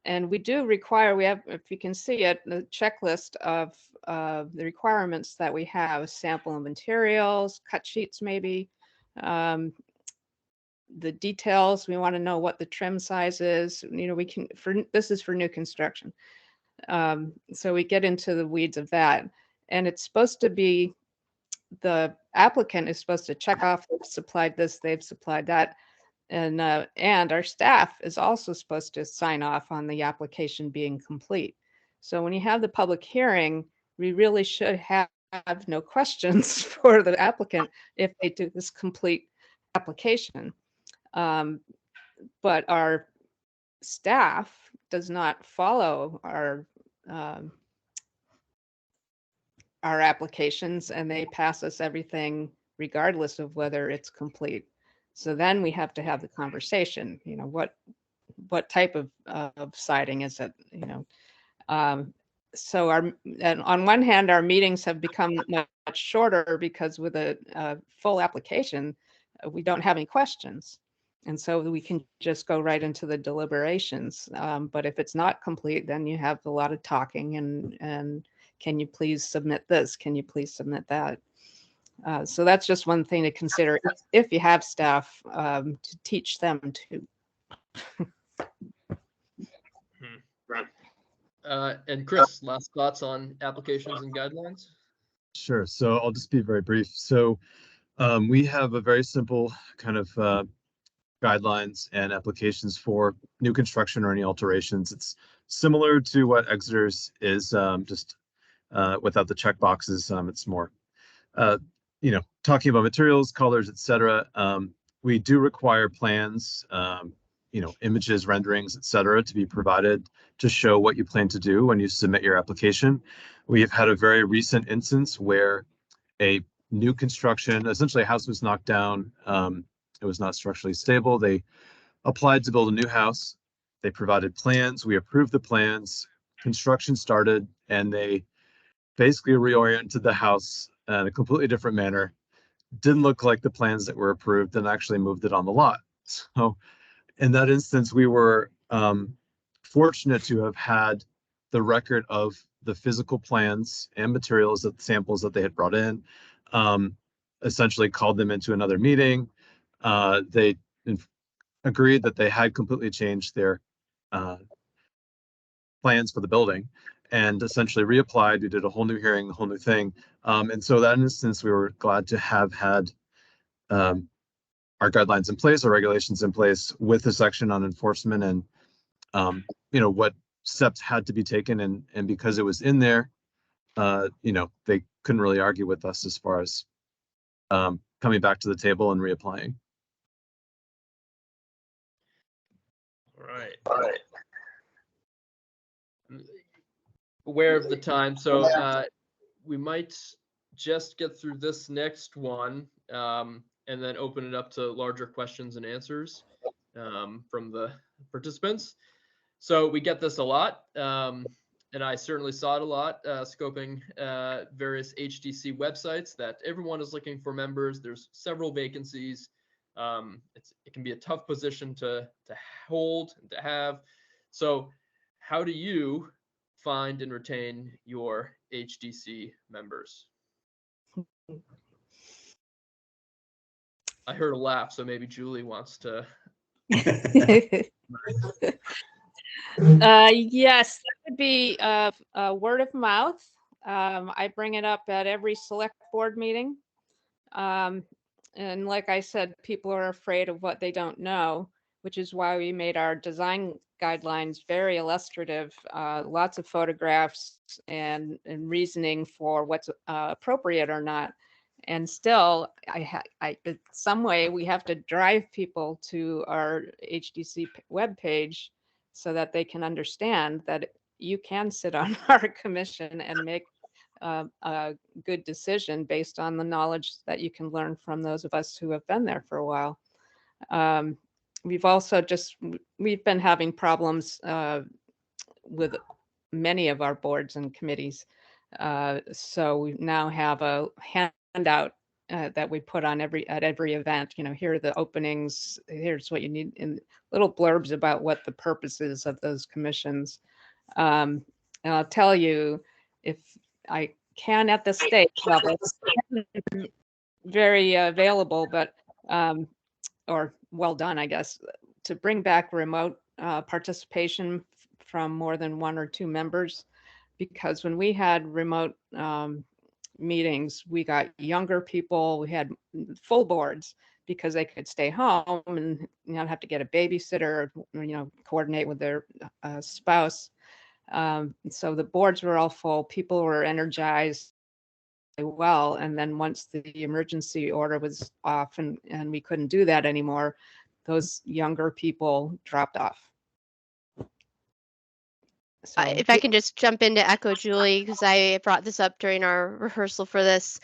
And we do require, we have, if you can see it, the checklist of the requirements that we have: sample of materials, cut sheets maybe, the details. We want to know what the trim size is. This is for new construction. So we get into the weeds of that. And it's supposed to be, the applicant is supposed to check off, they've supplied this, they've supplied that. And our staff is also supposed to sign off on the application being complete. So when you have the public hearing, we really should have no questions for the applicant if they do this complete application. But our staff does not follow our applications, and they pass us everything regardless of whether it's complete. So then we have to have the conversation, what type of siding is it, so on one hand, our meetings have become much shorter because with a full application, we don't have any questions. And so we can just go right into the deliberations. But if it's not complete, then you have a lot of talking and can you please submit this? Can you please submit that? So that's just one thing to consider if you have staff, to teach them to. And Chris, last thoughts on applications and guidelines? Sure. So I'll just be very brief. So we have a very simple kind of guidelines and applications for new construction or any alterations. It's similar to what Exeter's is, just without the check boxes. It's more, talking about materials, colors, etc. We do require plans, images, renderings, etc., to be provided to show what you plan to do when you submit your application. We have had a very recent instance where a new construction, essentially a house was knocked down. It was not structurally stable. They applied to build a new house. They provided plans. We approved the plans. Construction started, and they basically reoriented the house in a completely different manner. Didn't look like the plans that were approved, and actually moved it on the lot. So in that instance, we were fortunate to have had the record of the physical plans and materials, that samples that they had brought in, essentially called them into another meeting. They agreed that they had completely changed their plans for the building and essentially reapplied. We did a whole new hearing, a whole new thing. And so that instance, we were glad to have had our guidelines in place, our regulations in place, with a section on enforcement and, what steps had to be taken. And because it was in there, they couldn't really argue with us as far as coming back to the table and reapplying. All right. Aware of the time, so we might just get through this next one, and then open it up to larger questions and answers from the participants. So we get this a lot, and I certainly saw it a lot, scoping various HDC websites, that everyone is looking for members. There's several vacancies. It can be a tough position to hold and to have. So how do you find and retain your HDC members? I heard a laugh, so maybe Julie wants to. Yes, that would be word of mouth. I bring it up at every select board meeting. And like I said, people are afraid of what they don't know, which is why we made our design guidelines very illustrative, lots of photographs and reasoning for what's appropriate or not. And still, in some way, we have to drive people to our HDC webpage so that they can understand that you can sit on our commission and make a good decision based on the knowledge that you can learn from those of us who have been there for a while. We've also we've been having problems with many of our boards and committees. So we now have a handout that we put on at every event. Here are the openings, here's what you need, in little blurbs about what the purpose is of those commissions. And I'll tell you, if I can at the state level, very available, but or well done, I guess, to bring back remote participation from more than one or two members, because when we had remote meetings, we got younger people, we had full boards because they could stay home and not have to get a babysitter, or, coordinate with their spouse. So the boards were all full, people were energized well. And then once the emergency order was off and we couldn't do that anymore, those younger people dropped off. So, if I can just jump in to echo Julie, because I brought this up during our rehearsal for this,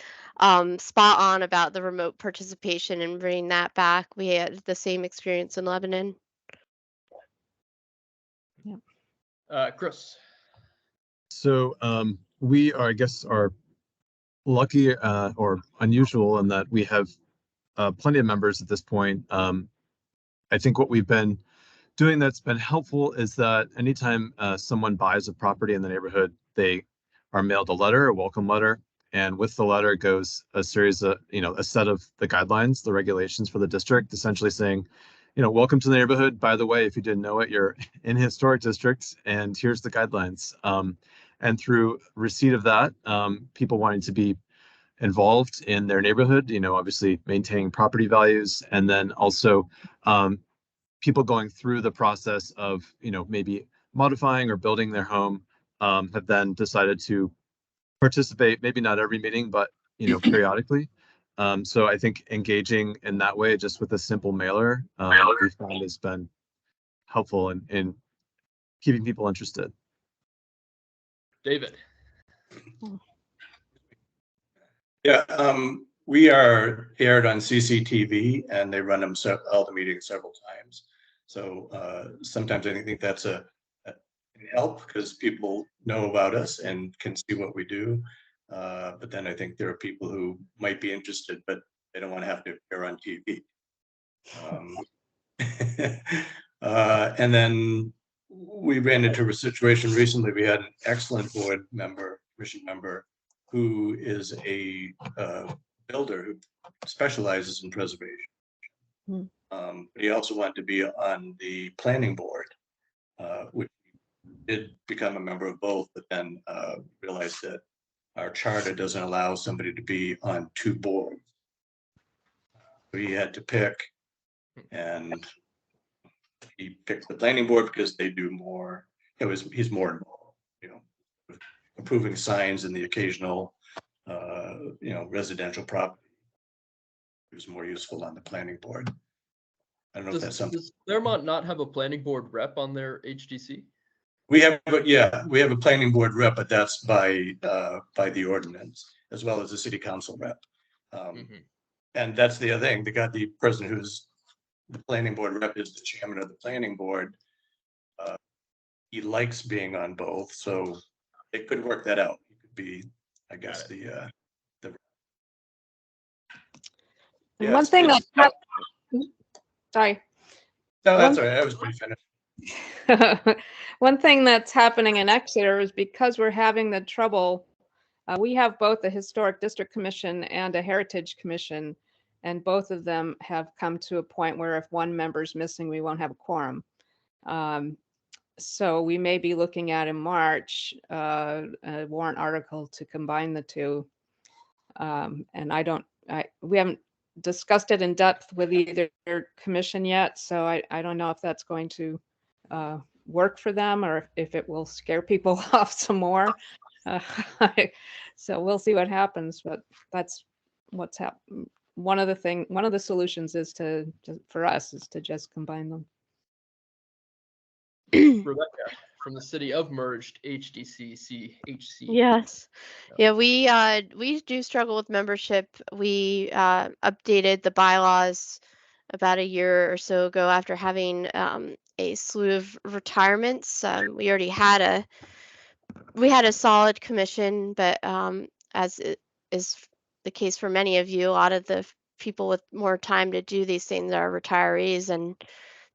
spot on about the remote participation and bringing that back. We had the same experience in Lebanon. Yeah. Chris. So we are, I guess, are lucky or unusual in that we have plenty of members at this point. I think what we've been doing that's been helpful is that anytime someone buys a property in the neighborhood, they are mailed a letter, a welcome letter, and with the letter goes a series of, a set of the guidelines, the regulations for the district, essentially saying, welcome to the neighborhood. By the way, if you didn't know it, you're in historic districts, and here's the guidelines. And through receipt of that, people wanting to be involved in their neighborhood, obviously maintaining property values, and then also people going through the process of, maybe modifying or building their home, have then decided to participate, maybe not every meeting, but, periodically. So I think engaging in that way, just with a simple mailer, we found has been helpful in keeping people interested. David. Yeah, we are aired on CCTV, and they run them all the meetings several times. So sometimes I think that's a help because people know about us and can see what we do. But then I think there are people who might be interested, but they don't want to have to appear on TV. And then we ran into a situation recently. We had an excellent board member, commission member, who is a builder who specializes in preservation. But he also wanted to be on the planning board, which did become a member of both, but then realized that our charter doesn't allow somebody to be on two boards. So he had to pick, and he picked the planning board because they do more. He's more involved, approving signs and the occasional, residential property. He was more useful on the planning board. I don't know if that's something. Does Claremont not have a planning board rep on their HDC? We have a planning board rep, but that's by the ordinance, as well as the city council rep. And that's the other thing. They got the person who's the planning board rep is the chairman of the planning board. He likes being on both, so they could work that out. He could be, I guess, the one thing that sorry. No, that's all right. I was pretty finished. One thing that's happening in Exeter is because we're having the trouble, we have both a Historic District Commission and a Heritage Commission, and both of them have come to a point where if one member's missing, we won't have a quorum. So we may be looking at in March a warrant article to combine the two. And we haven't discussed it in depth with either commission yet, so I don't know if that's going to work for them or if it will scare people off some more. So we'll see what happens, but that's what's happened. One of the solutions is for us is to just combine them. Rebecca, from the city of merged HDC CHC. Yes. Yeah, we do struggle with membership. We updated the bylaws about a year or so ago after having a slew of retirements. We already had a solid commission, but as it is the case for many of you, a lot of the people with more time to do these things are retirees, and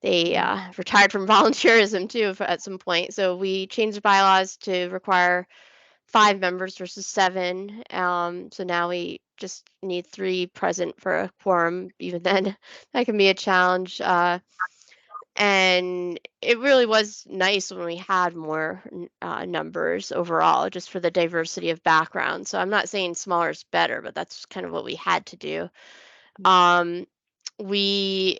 they retired from volunteerism too at some point. So we changed the bylaws to require 5 members versus 7. So now we just need 3 present for a quorum. Even then, that can be a challenge. And it really was nice when we had more numbers overall, just for the diversity of background. So I'm not saying smaller is better, but that's kind of what we had to do. We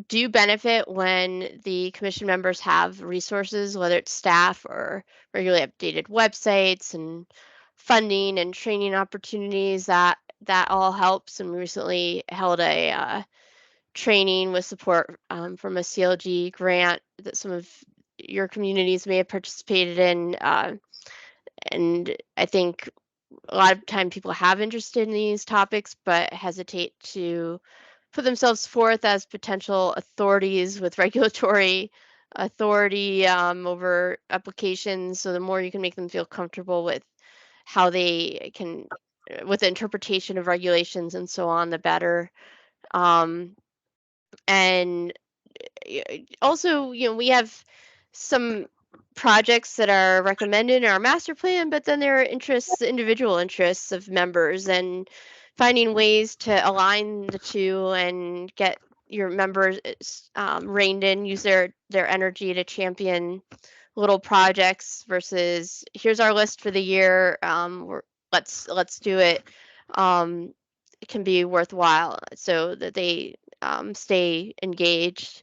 do benefit when the commission members have resources, whether it's staff or regularly updated websites and funding and training opportunities. That all helps. And we recently held a training with support from a CLG grant that some of your communities may have participated in. And I think a lot of time people have interest in these topics, but hesitate to put themselves forth as potential authorities with regulatory authority over applications. So the more you can make them feel comfortable with how they can with the interpretation of regulations and so on, the better. And also, we have some projects that are recommended in our master plan, but then there are individual interests of members, and finding ways to align the two and get your members reined in, use their energy to champion little projects versus here's our list for the year. Let's do it. It can be worthwhile so that they stay engaged.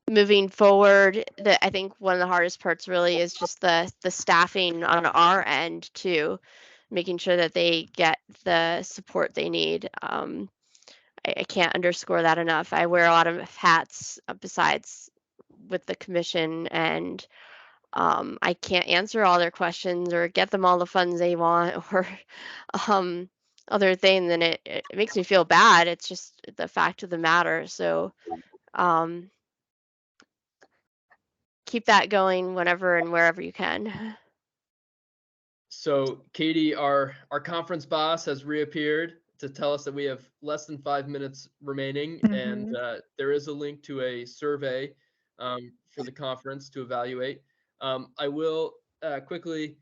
Moving forward, I think one of the hardest parts really is just the staffing on our end too, making sure that they get the support they need. I can't underscore that enough. I wear a lot of hats besides with the commission, and I can't answer all their questions or get them all the funds they want or other thing. Then it makes me feel bad. It's just the fact of the matter. So keep that going whenever and wherever you can. So Katie, our conference boss, has reappeared to tell us that we have less than 5 minutes remaining, and there is a link to a survey for the conference to evaluate. I will quickly,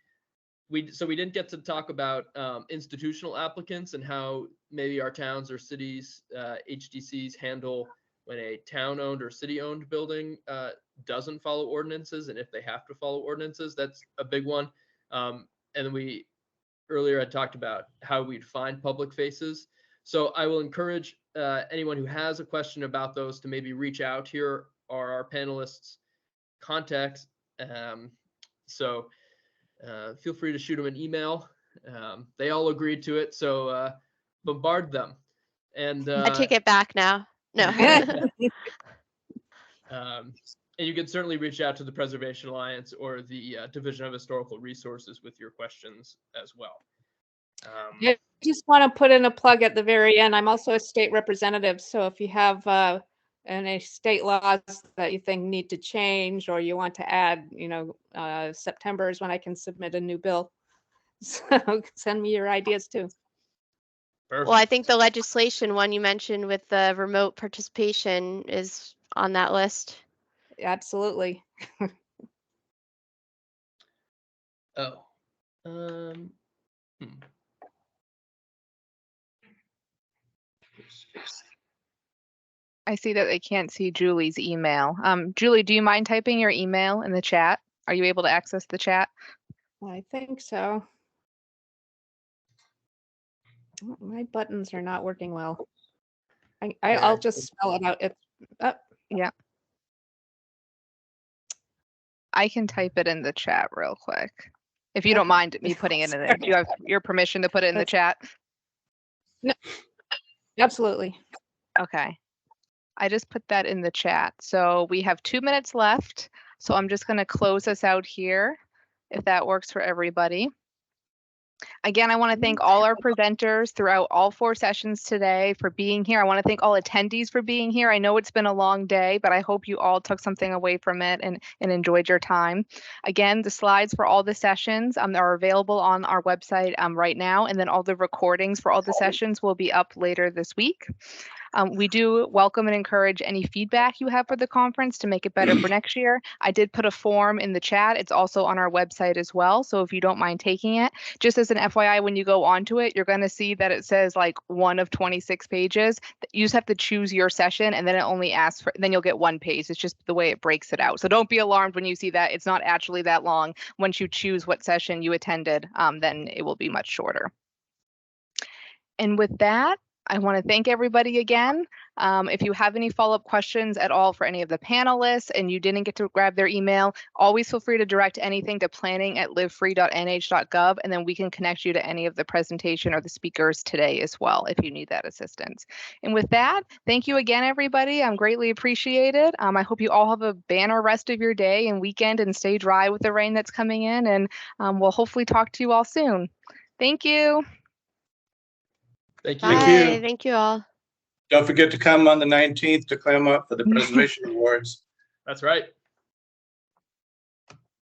we didn't get to talk about institutional applicants and how maybe our towns or cities, HDCs, handle when a town-owned or city-owned building doesn't follow ordinances, and if they have to follow ordinances. That's a big one. And we earlier had talked about how we'd find public faces. So I will encourage anyone who has a question about those to maybe reach out. Here are our panelists' contacts. So feel free to shoot them an email. They all agreed to it, so bombard them. And I take it back now. No. And you can certainly reach out to the Preservation Alliance or the Division of Historical Resources with your questions as well. I just want to put in a plug at the very end. I'm also a state representative, so if you have any state laws that you think need to change or you want to add, September is when I can submit a new bill. So send me your ideas too. Perfect. Well, I think the legislation one you mentioned with the remote participation is on that list. Absolutely. Oh. I see that they can't see Julie's email. Julie, do you mind typing your email in the chat? Are you able to access the chat? I think so. My buttons are not working well. I'll just spell it out. Yeah. I can type it in the chat real quick. If you don't mind me putting it in there. Do you have your permission to put it in the chat? No, absolutely. Okay. I just put that in the chat. So we have 2 minutes left. So I'm just going to close us out here, if that works for everybody. Again, I want to thank all our presenters throughout all 4 sessions today for being here. I want to thank all attendees for being here. I know it's been a long day, but I hope you all took something away from it and enjoyed your time. Again, the slides for all the sessions are available on our website right now, and then all the recordings for all the sessions will be up later this week. We do welcome and encourage any feedback you have for the conference to make it better for next year. I did put a form in the chat. It's also on our website as well. So if you don't mind taking it, just as an FYI, when you go onto it, you're going to see that it says like 1 of 26 pages. You just have to choose your session, and then it only asks for, then you'll get 1 page. It's just the way it breaks it out. So don't be alarmed when you see that. It's not actually that long. Once you choose what session you attended, then it will be much shorter. And with that, I want to thank everybody again. If you have any follow-up questions at all for any of the panelists and you didn't get to grab their email, always feel free to direct anything to planning@livefree.nh.gov, and then we can connect you to any of the presentation or the speakers today as well if you need that assistance. And with that, thank you again, everybody. I'm greatly appreciated. I hope you all have a banner rest of your day and weekend and stay dry with the rain that's coming in, and we'll hopefully talk to you all soon. Thank you. Thank you. Bye. Thank you all. Don't forget to come on the 19th to clam up for the Preservation Awards. That's right.